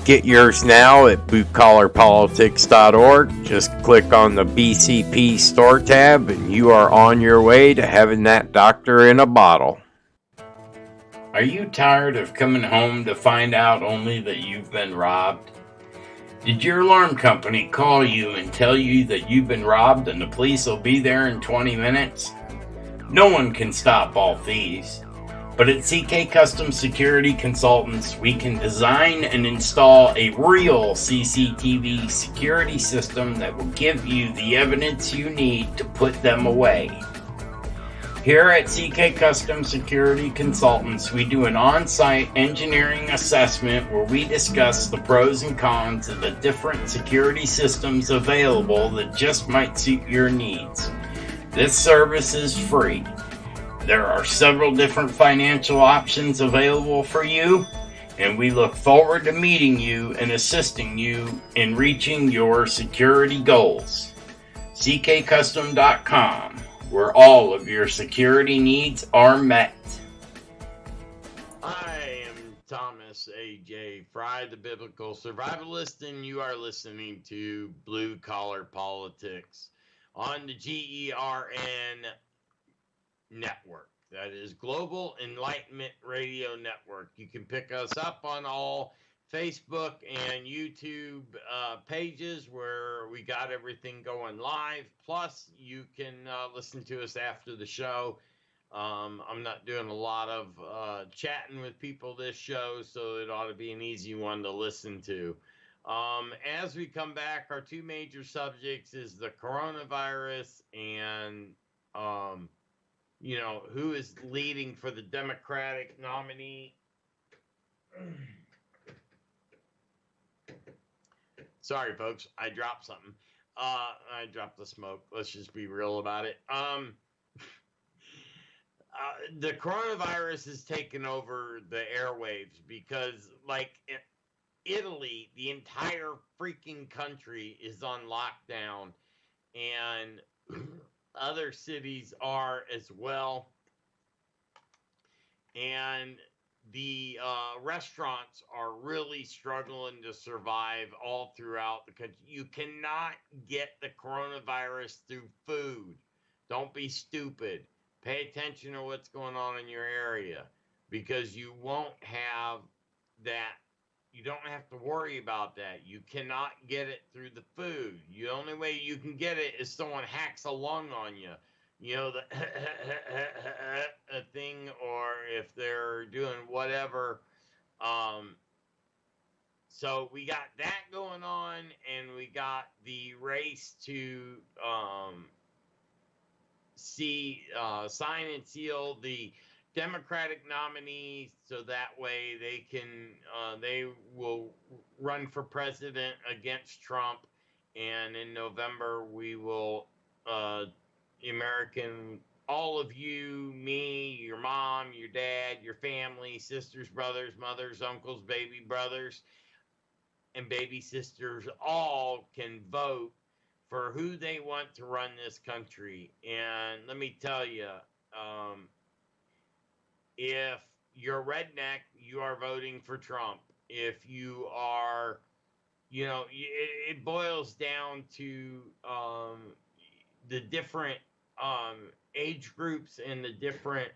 Get yours now at bluecollarpolitics.org. Just click on the BCP store tab, and you are on your way to having that doctor in a bottle. Are you tired of coming home to find out only that you've been robbed? Did your alarm company call you and tell you that you've been robbed and the police will be there in 20 minutes? No one can stop all thieves. But at CK Custom Security Consultants, we can design and install a real CCTV security system that will give you the evidence you need to put them away. Here at CK Custom Security Consultants, we do an on-site engineering assessment where we discuss the pros and cons of the different security systems available that just might suit your needs. This service is free. There are several different financial options available for you, and we look forward to meeting you and assisting you in reaching your security goals. CKCustom.com, where all of your security needs are met. I am Thomas A.J. Fry, the Biblical Survivalist, and you are listening to Blue Collar Politics on the GERN Network. That is Global Enlightenment Radio Network. You can pick us up on all Facebook and YouTube pages where we got everything going live. Plus, you can listen to us after the show. I'm not doing a lot of chatting with people this show, so it ought to be an easy one to listen to. As we come back, our 2 major subjects is the coronavirus and, who is leading for the Democratic nominee. Sorry, folks, I dropped something. I dropped the smoke. Let's just be real about it. The coronavirus has taken over the airwaves because, like, Italy, the entire freaking country is on lockdown, and other cities are as well. And the restaurants are really struggling to survive all throughout the country. You cannot get the coronavirus through food. Don't be stupid. Pay attention to what's going on in your area, because you won't have that. You don't have to worry about that. You cannot get it through the food. The only way you can get it is someone hacks a lung on you. You know, the thing, or if they're doing whatever. So we got that going on, and we got the race to sign and seal the Democratic nominees, so that way they will run for president against Trump, and in November we will all of you, me, your mom, your dad, your family, sisters, brothers, mothers, uncles, baby brothers, and baby sisters, all can vote for who they want to run this country. And let me tell you, if you're a redneck, you are voting for Trump. If you are, it boils down to the different age groups and the different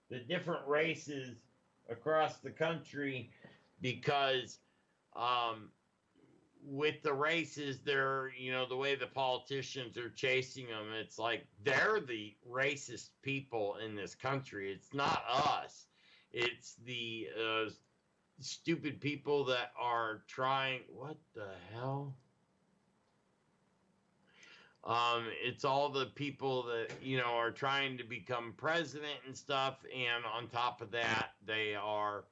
the different races across the country, because with the races, they're, the way the politicians are chasing them, it's like they're the racist people in this country. It's not us. It's the stupid people that are trying. What the hell? It's all the people that, are trying to become president and stuff. And on top of that, they are,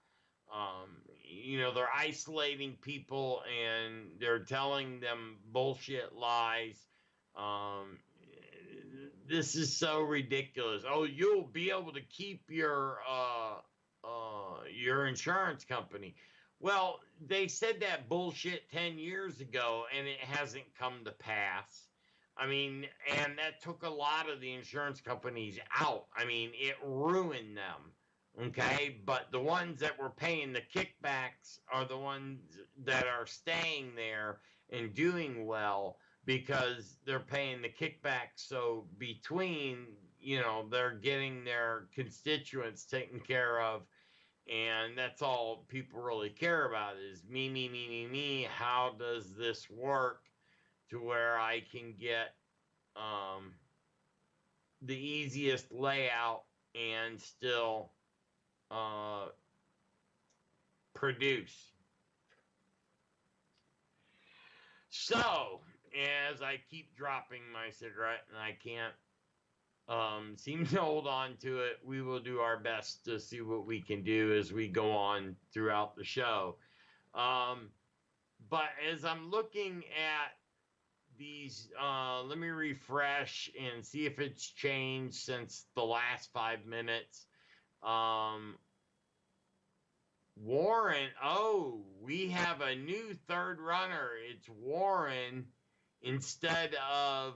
they're isolating people and they're telling them bullshit lies. This is so ridiculous. Oh, you'll be able to keep your insurance company. Well, they said that bullshit 10 years ago and it hasn't come to pass. I mean, and that took a lot of the insurance companies out. I mean, it ruined them. Okay. But the ones that were paying the kickbacks are the ones that are staying there and doing well because they're paying the kickbacks. So between, they're getting their constituents taken care of. And that's all people really care about is me, me, me, me, me. How does this work to where I can get the easiest layout and still produce? So, as I keep dropping my cigarette and I can't seem to hold on to it, we will do our best to see what we can do as we go on throughout the show. But as I'm looking at these, let me refresh and see if it's changed since the last 5 minutes. Warren, we have a new third runner. It's Warren instead of,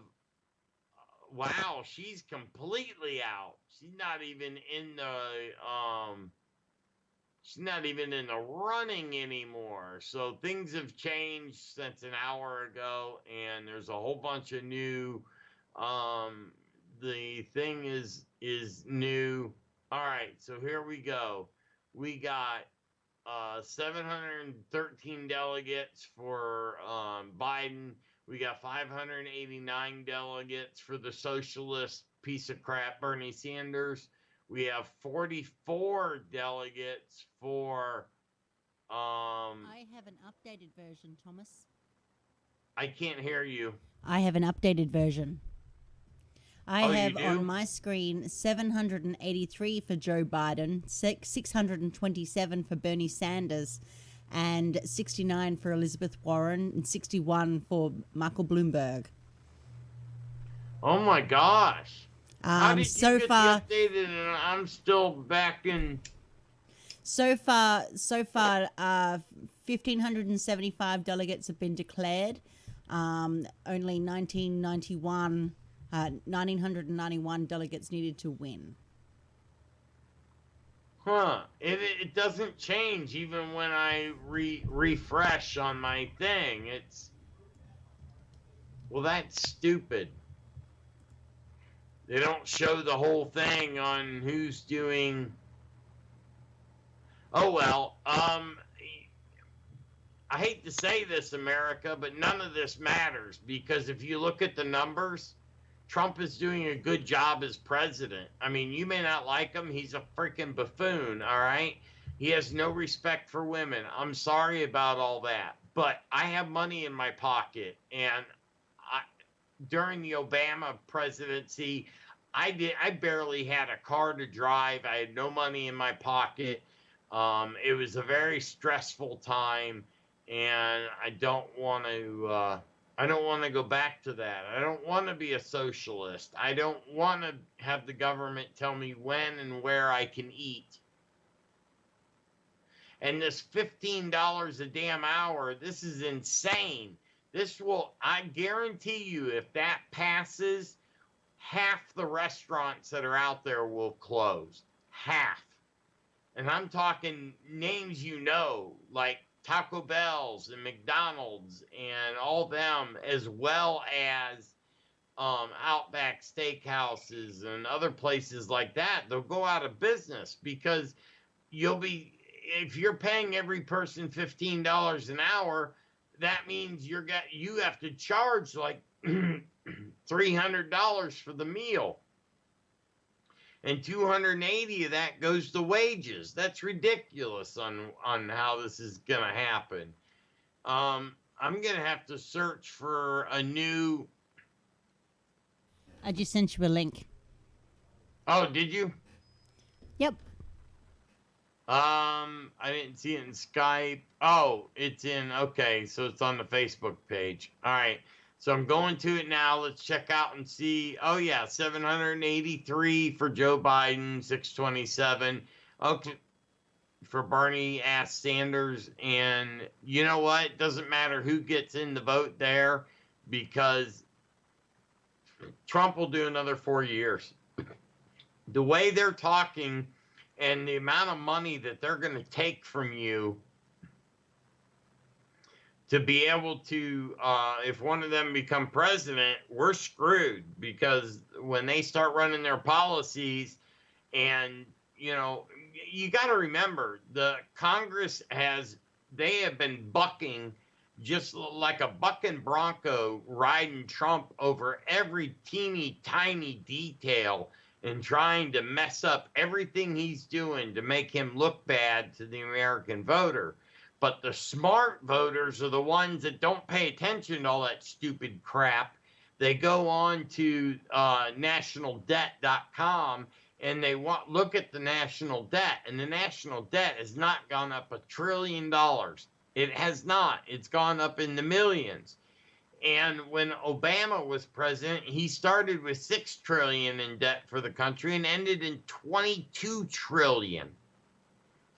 wow, she's completely out. She's not even in the running anymore. So things have changed since an hour ago, and there's a whole bunch of new. The thing is new. All right, so here we go. We got 713 delegates for Biden. We got 589 delegates for the socialist piece of crap Bernie Sanders. We have 44 delegates for. I have an updated version, Thomas. I can't hear you. I have an updated version. I have you do? On my screen 783 for Joe Biden, 627 for Bernie Sanders, and 69 for Elizabeth Warren, and 61 for Michael Bloomberg. Oh my gosh! How did so you get far, the updated and I'm still back in. So far, 1,575 delegates have been declared. Only 1,991 delegates needed to win. Huh. It doesn't change even when I refresh on my thing. Well, that's stupid. They don't show the whole thing on who's doing. Oh, well, I hate to say this, America, but none of this matters because if you look at the numbers, Trump is doing a good job as president. I mean, you may not like him. He's a freaking buffoon, all right? He has no respect for women. I'm sorry about all that. But I have money in my pocket. And during the Obama presidency, I barely had a car to drive. I had no money in my pocket. It was a very stressful time. And I don't want to go back to that. I don't want to be a socialist. I don't want to have the government tell me when and where I can eat. And this $15 a damn hour, this is insane. I guarantee you, if that passes, half the restaurants that are out there will close. Half. And I'm talking names like Taco Bell's and McDonald's and all them, as well as Outback steakhouses and other places like that, they'll go out of business because if you're paying every person $15 an hour, that means you have to charge like $300 for the meal. And 280 of that goes to wages. That's ridiculous on how this is going to happen. I'm going to have to search for a new... I just sent you a link. Oh, did you? Yep. I didn't see it in Skype. Oh, it's okay, so it's on the Facebook page. All right. So I'm going to it now. Let's check out and see. Oh, yeah, 783 for Joe Biden, 627. Okay, for Bernie Sanders. And you know what? It doesn't matter who gets in the vote there because Trump will do another 4 years. The way they're talking and the amount of money that they're going to take from you to be able to, if one of them become president, we're screwed because when they start running their policies and, you got to remember the Congress they have been bucking just like a bucking bronco riding Trump over every teeny tiny detail and trying to mess up everything he's doing to make him look bad to the American voter. But the smart voters are the ones that don't pay attention to all that stupid crap. They go on to nationaldebt.com and they look at the national debt. And the national debt has not gone up $1 trillion. It has not. It's gone up in the millions. And when Obama was president, he started with $6 trillion in debt for the country and ended in $22 trillion.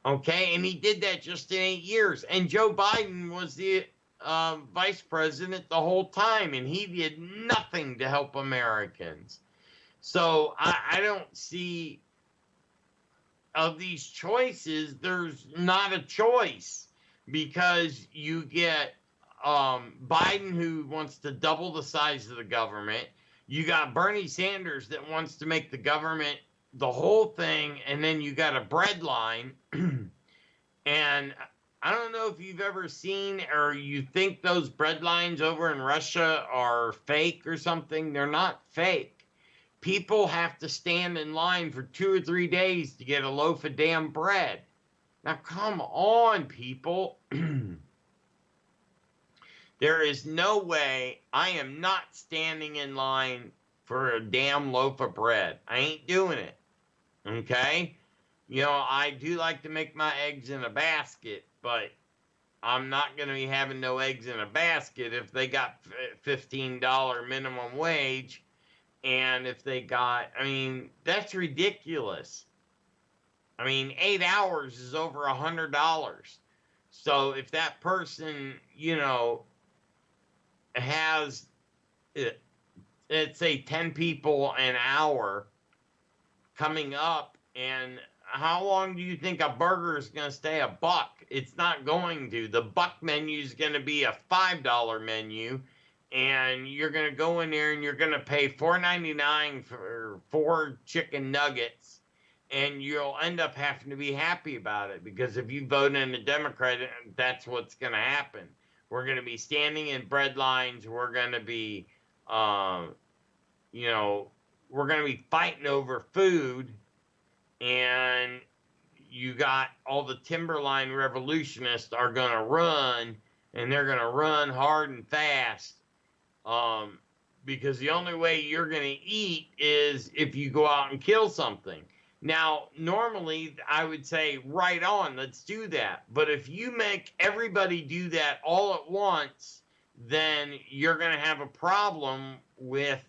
Okay, and he did that just in 8 years. And Joe Biden was the vice president the whole time, and he did nothing to help Americans. So I don't see, of these choices, there's not a choice because you get Biden, who wants to double the size of the government. You got Bernie Sanders that wants to make the government the whole thing, and then you got a bread line. And I don't know if you've ever seen or you think those bread lines over in Russia are fake or something. They're not fake. People have to stand in line for 2 or 3 days to get a loaf of damn bread. Now, come on, people. There is no way I am not standing in line for a damn loaf of bread. I ain't doing it. Okay? I do like to make my eggs in a basket, but I'm not going to be having no eggs in a basket if they got $15 minimum wage. And if they got, that's ridiculous. 8 hours is over $100. So if that person, has, let's say 10 people an hour coming up, and how long do you think a burger is going to stay a buck? It's not going to. The buck menu is going to be a $5 menu, and you're going to go in there and you're going to pay $4.99 for 4 chicken nuggets, and you'll end up having to be happy about it because if you vote in a Democrat, that's what's going to happen. We're going to be standing in bread lines. We're going to be, we're going to be fighting over food. And you got all the timberline revolutionists are going to run, and they're going to run hard and fast because the only way you're going to eat is if you go out and kill something. Now, normally, I would say, right on, let's do that. But if you make everybody do that all at once, then you're going to have a problem with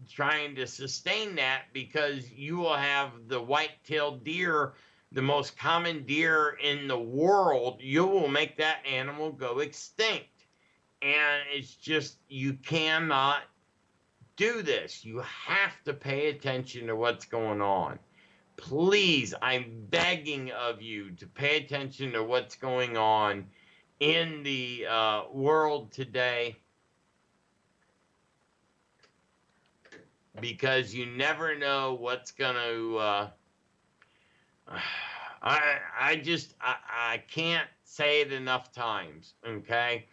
trying to sustain that because you will have the white-tailed deer, the most common deer in the world. You will make that animal go extinct. And it's just, you cannot do this. You have to pay attention to what's going on. Please, I'm begging of you to pay attention to what's going on in the world today. because you never know what's going to. I can't say it enough times. Okay,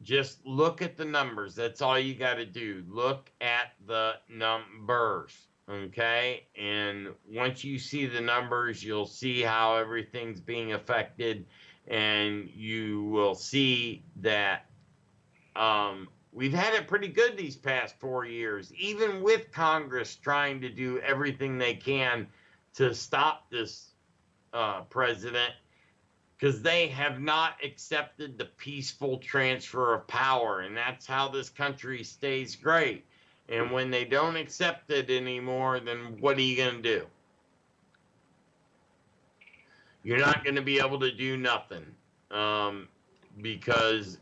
just look at the numbers. That's all you got to do. Look at the numbers. Okay, and once you see the numbers, you'll see how everything's being affected, and you will see that we've had it pretty good these past 4 years, even with Congress trying to do everything they can to stop this president, because they have not accepted the peaceful transfer of power, and that's how this country stays great. And when they don't accept it anymore, then what are you going to do? You're not going to be able to do nothing, because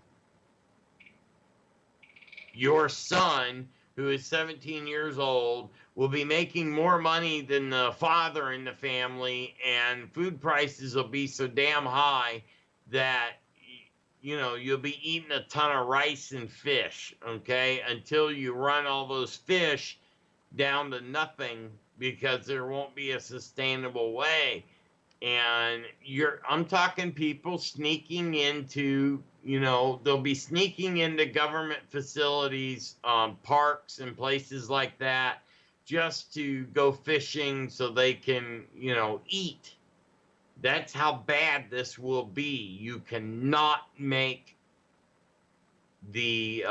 your son, who is 17 years old, will be making more money than the father in the family, and food prices will be so damn high that, you know, you'll be eating a ton of rice and fish, okay, until you run all those fish down to nothing, because there won't be a sustainable way. And I'm talking people sneaking into, you know, they'll be sneaking into government facilities, parks and places like that, just to go fishing so they can, you know, eat. That's how bad this will be. You cannot make the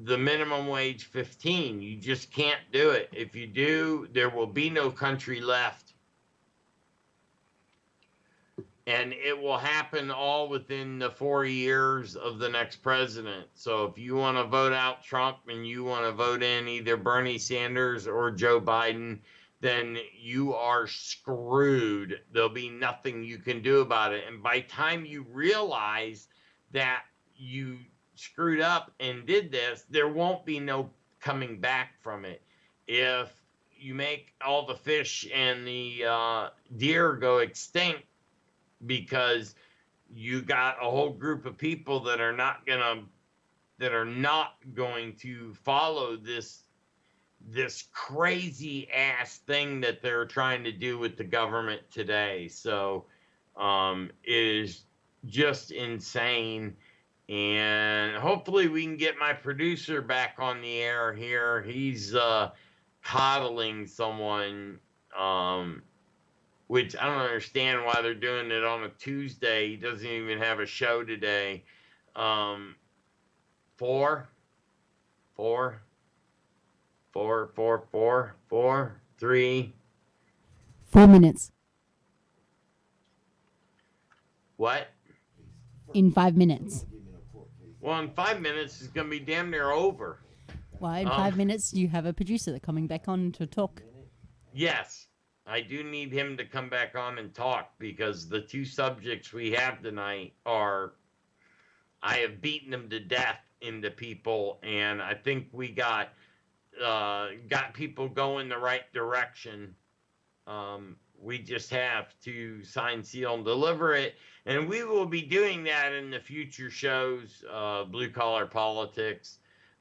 minimum wage 15. You just can't do it. If you do, there will be no country left. And it will happen all within the 4 years of the next president. So if you want to vote out Trump and you want to vote in either Bernie Sanders or Joe Biden, then you are screwed. There'll be nothing you can do about it. And by the time you realize that you screwed up and did this, there won't be no coming back from it. If you make all the fish and the deer go extinct because you got a whole group of people that are not going to follow this crazy ass thing that they're trying to do with the government today. So it is just insane. And hopefully we can get my producer back on the air here. He's coddling someone, which I don't understand why they're doing it on a Tuesday. He doesn't even have a show today. 4, 3. 4 minutes. What? In 5 minutes. Well, in 5 minutes, it's going to be damn near over. Well, in 5 minutes, you have a producer that's coming back on to talk. Yes, I do need him to come back on and talk, because the two subjects we have tonight are, I have beaten them to death into people, and I think we got people going the right direction. We just have to sign, seal, and deliver it. And we will be doing that in the future shows, Blue Collar Politics.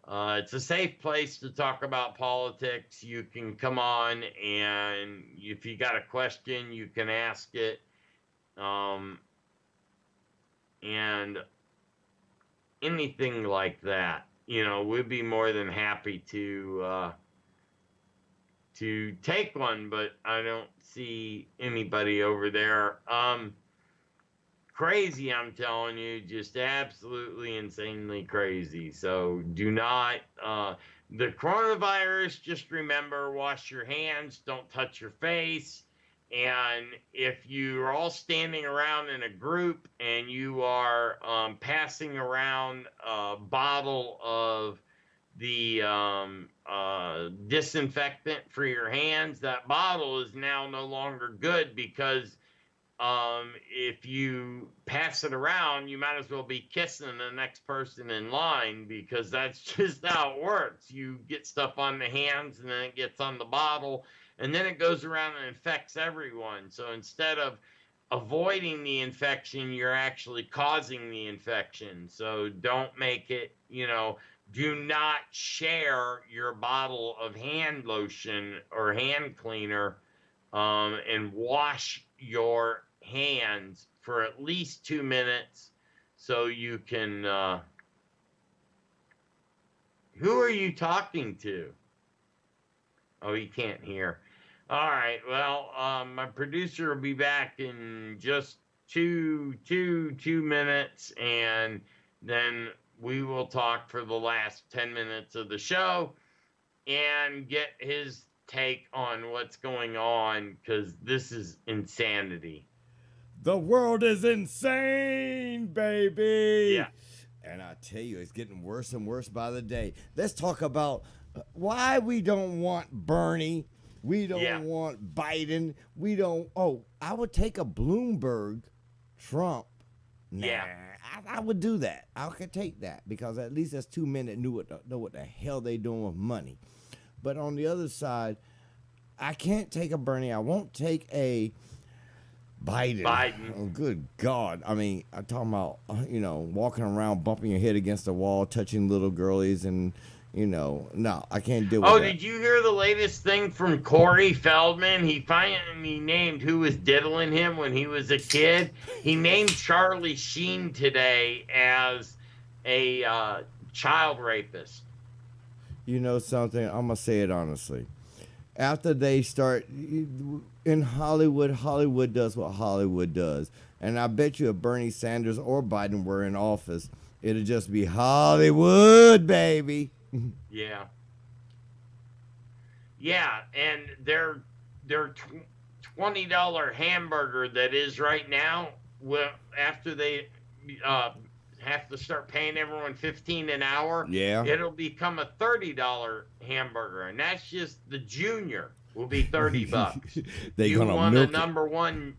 It's a safe place to talk about politics. You can come on, and if you got a question, you can ask it. And anything like that, you know, we'd be more than happy to take one, but I don't see anybody over there. Crazy, I'm telling you, just absolutely insanely crazy. So do not, the coronavirus, just remember, wash your hands, don't touch your face. And if you are all standing around in a group and you are passing around a bottle of the disinfectant for your hands, that bottle is now no longer good, because if you pass it around, you might as well be kissing the next person in line, because that's just how it works. You get stuff on the hands, and then it gets on the bottle, and then it goes around and infects everyone. So instead of avoiding the infection, you're actually causing the infection. So don't make it, do not share your bottle of hand lotion or hand cleaner, and wash your hands for at least 2 minutes so you can. Who are you talking to? Oh, he can't hear. All right. Well, my producer will be back in just two minutes, and then we will talk for the last 10 minutes of the show and get his take on what's going on, because this is insanity. The world is insane, baby. Yeah. And I tell you, it's getting worse and worse by the day. Let's talk about why we don't want Bernie. We don't want Biden. We don't. Oh, I would take a Bloomberg Trump. Nah, yeah. I would do that. I could take that because at least that's 2 men that know what the hell they doing with money. But on the other side, I can't take a Bernie. I won't take a Biden. Oh, good God. I mean, I'm talking about, walking around, bumping your head against the wall, touching little girlies, and, no, I can't deal with that. Oh, did you hear the latest thing from Corey Feldman? He finally named who was diddling him when he was a kid. He named Charlie Sheen today as a child rapist. You know something? I'm going to say it honestly. After they start in Hollywood, Hollywood does what Hollywood does. And I bet you if Bernie Sanders or Biden were in office, it'd just be Hollywood, baby. Yeah. Yeah, and their $20 hamburger that is right now, well, after they have to start paying everyone $15 an hour, it'll become a $30 hamburger, and that's just the junior will be $30. You want a number one,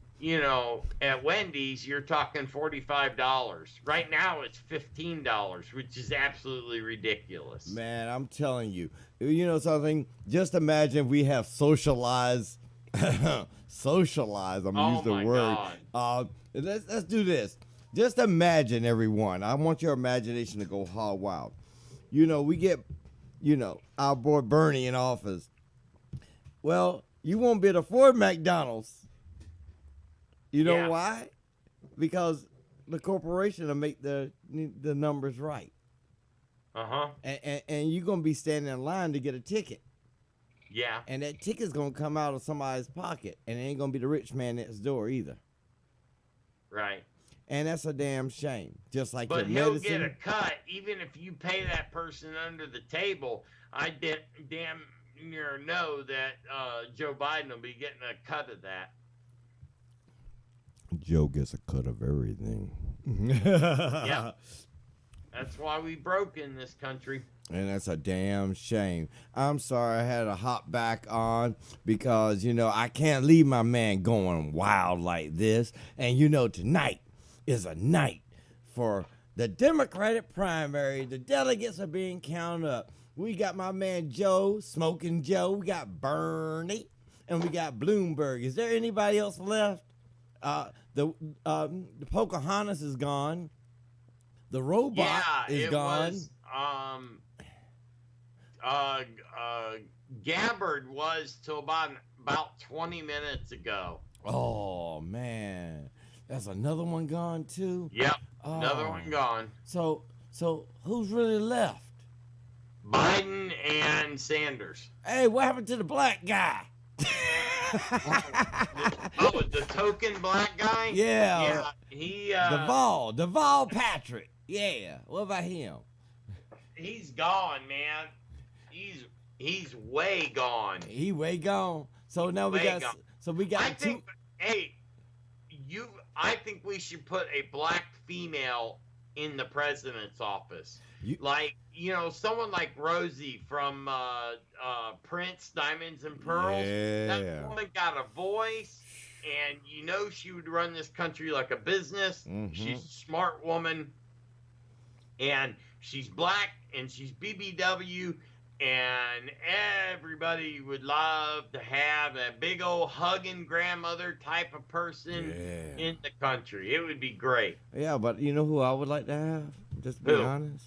at Wendy's, you're talking $45. Right now it's $15, which is absolutely ridiculous. Man, I'm telling you. You know something? Just imagine we have socialized. Socialized. I'm gonna use the word. God. Let's do this. Just imagine, everyone. I want your imagination to go hog wild. We get, our boy Bernie in office. Well, you won't be able to afford McDonald's. You know why? Because the corporation will make the numbers right. Uh-huh. And you're going to be standing in line to get a ticket. Yeah. And that ticket's going to come out of somebody's pocket. And it ain't going to be the rich man next door either. Right. And that's a damn shame. Just like but your he'll medicine. get a cut even if you pay that person under the table. I damn near know that Joe Biden will be getting a cut of that. Joe gets a cut of everything. Yeah. That's why we broke in this country. And that's a damn shame. I'm sorry I had to hop back on because, I can't leave my man going wild like this. And, tonight is a night for the Democratic primary. The delegates are being counted up. We got my man Joe, Smoking Joe. We got Bernie. And we got Bloomberg. Is there anybody else left? The Pocahontas is gone. The robot is gone. Gabbard was till about 20 minutes ago. Oh man, that's another one gone too. Yep, another one gone. So who's really left? Biden and Sanders. Hey, what happened to the black guy? The token black guy? Yeah. He Deval Patrick. Yeah. What about him? He's gone, man. He's way gone. He way gone. So now we got I think we should put a black female in the president's office. Someone like Rosie from Prince, Diamonds and Pearls. Yeah. That woman got a voice, and she would run this country like a business. Mm-hmm. She's a smart woman, and she's black, and she's BBW, and everybody would love to have a big old hugging grandmother type of person in the country. It would be great. Yeah, but you know who I would like to have? Just to be honest.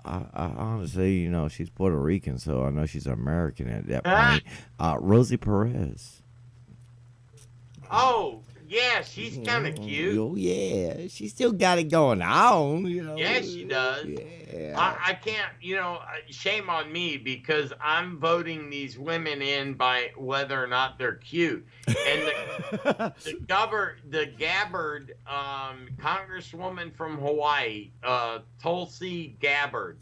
I honestly, she's Puerto Rican, so I know she's American at that point. Rosie Perez. Oh, yeah, she's kind of cute. Oh, yeah. She still got it going on, Yeah, she does. Yeah. I can't, shame on me because I'm voting these women in by whether or not they're cute. And the Gabbard, congresswoman from Hawaii, Tulsi Gabbard,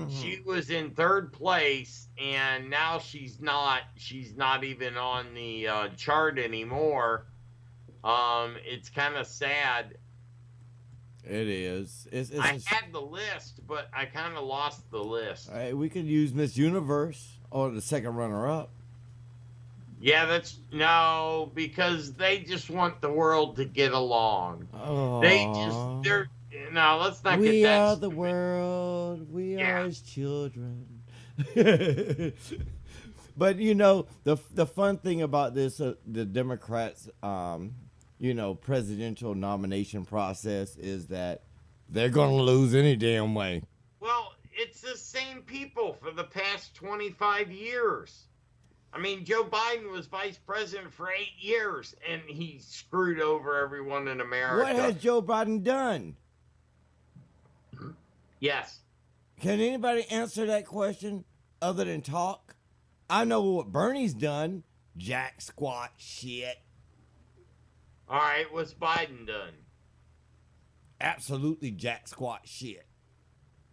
she was in third place, and now she's not even on the chart anymore. It's kind of sad. It is. I had the list, but I kind of lost the list. We could use Miss Universe or the second runner-up. Yeah, because they just want the world to get along. Oh. No, let's not get that. We are the world. We are his children. But the fun thing about this, the Democrats, presidential nomination process is that they're going to lose any damn way. Well, it's the same people for the past 25 years. I mean, Joe Biden was vice president for 8 years, and he screwed over everyone in America. What has Joe Biden done? Yes. Can anybody answer that question other than talk? I know what Bernie's done. Jack squat shit. All right, what's Biden done? Absolutely jack squat shit.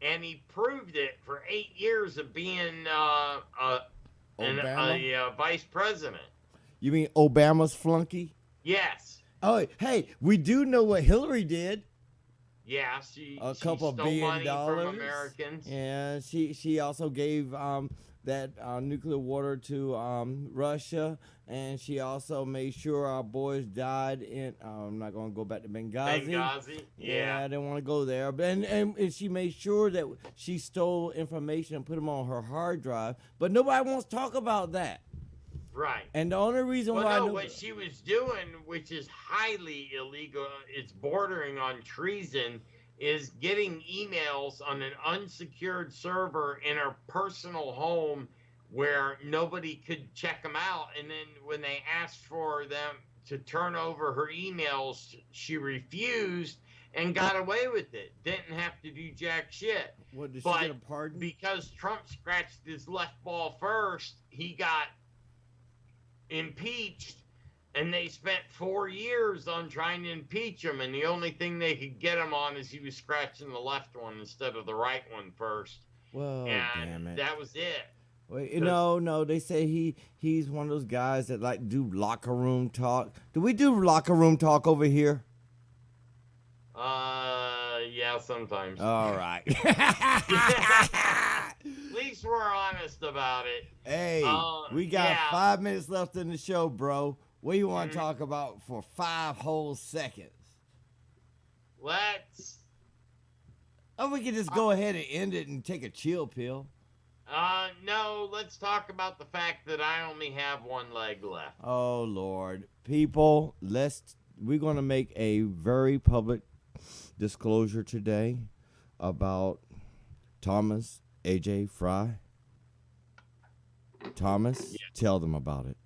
And he proved it for 8 years of being a vice president. You mean Obama's flunky? Yes. Oh, hey, we do know what Hillary did. Yeah, she couple stole billion money dollars from Americans. Yeah, she also gave that nuclear water to Russia, and she also made sure our boys died in. I'm not going to go back to Benghazi. Benghazi, yeah. I didn't want to go there, but and she made sure that she stole information and put them on her hard drive. But nobody wants to talk about that. Right. And the only reason why what she was doing, which is highly illegal, it's bordering on treason, is getting emails on an unsecured server in her personal home where nobody could check them out. And then when they asked for them to turn over her emails, she refused and got away with it. Didn't have to do jack shit. What, did she get a pardon? Because Trump scratched his left ball first, he got impeached, and they spent 4 years on trying to impeach him, and the only thing they could get him on is he was scratching the left one instead of the right one first. Well, damn it. That was it. Wait, no, they say he's one of those guys that like do locker room talk. Do we do locker room talk over here? Yeah, sometimes. All right. At least we're honest about it. Hey, we got 5 minutes left in the show, bro. What do you want to talk about for 5 whole seconds? Let's. Oh, we can just go ahead and end it and take a chill pill. No, let's talk about the fact that I only have one leg left. Oh, Lord. People, we're going to make a very public disclosure today about Thomas A.J. Fry. Thomas, tell them about it.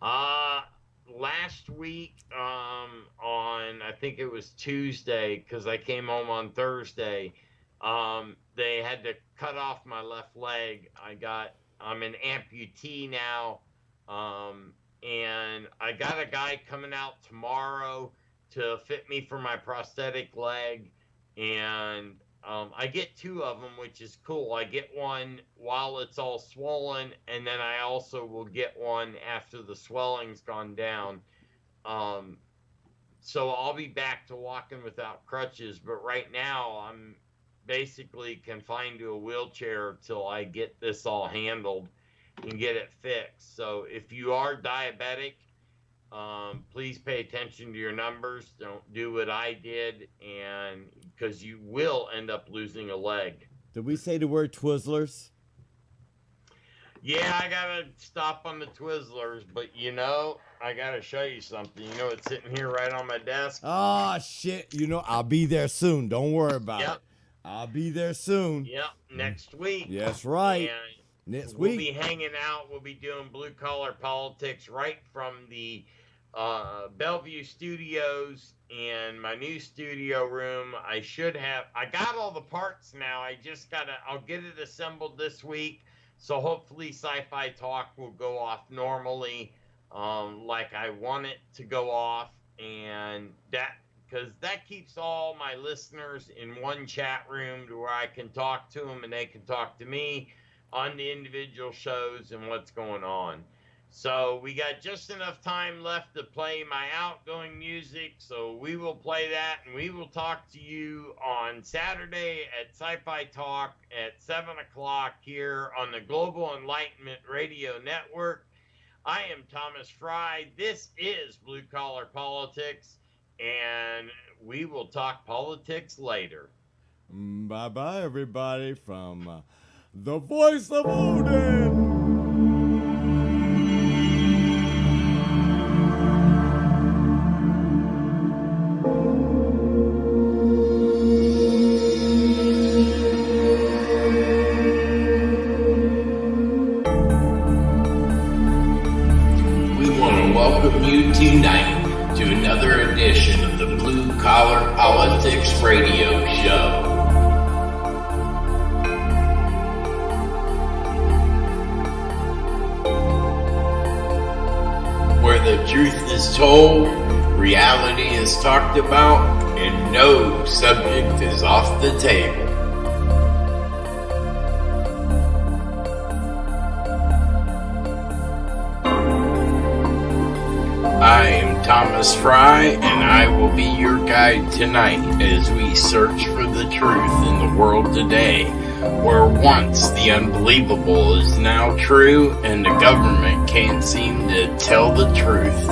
Last week, on, I think it was Tuesday, because I came home on Thursday, they had to cut off my left leg. I'm an amputee now, and I got a guy coming out tomorrow to fit me for my prosthetic leg, and I get 2 of them, which is cool. I get one while it's all swollen, and then I also will get one after the swelling's gone down. So I'll be back to walking without crutches, but right now I'm basically confined to a wheelchair till I get this all handled and get it fixed. So if you are diabetic, please pay attention to your numbers. Don't do what I did, and because you will end up losing a leg. Did we say the word Twizzlers? Yeah, I gotta stop on the Twizzlers, but I gotta show you something. It's sitting here right on my desk. Oh, shit. I'll be there soon. Don't worry about it. I'll be there soon. Yep, next week. That's right. And next we'll week. be hanging out. We'll be doing Blue Collar Politics right from the Bellevue Studios and my new studio room. I got all the parts now. I'll get it assembled this week. So hopefully Sci-Fi Talk will go off normally, like I want it to go off, and because that keeps all my listeners in one chat room to where I can talk to them and they can talk to me on the individual shows and what's going on. So we got just enough time left to play my outgoing music, so we will play that, and we will talk to you on Saturday at Sci-Fi Talk at 7 o'clock here on the Global Enlightenment Radio Network. I am Thomas Fry. This is Blue Collar Politics, and we will talk politics later. Bye-bye, everybody, from the voice of Odin. Tonight to another edition of the Blue Collar Politics Radio Show, where the truth is told, reality is talked about, and no subject is off the table. I am Thomas Fry, and I will be your guide tonight as we search for the truth in the world today, where once the unbelievable is now true and the government can't seem to tell the truth.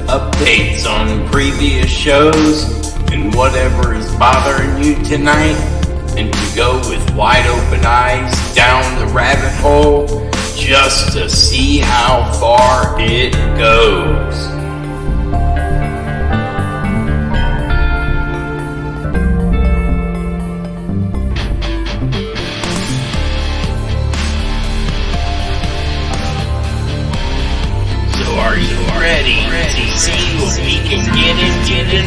Updates on previous shows and whatever is bothering you tonight, and to go with wide open eyes down the rabbit hole just to see how far it goes. So are you ready to see what we can get into tonight?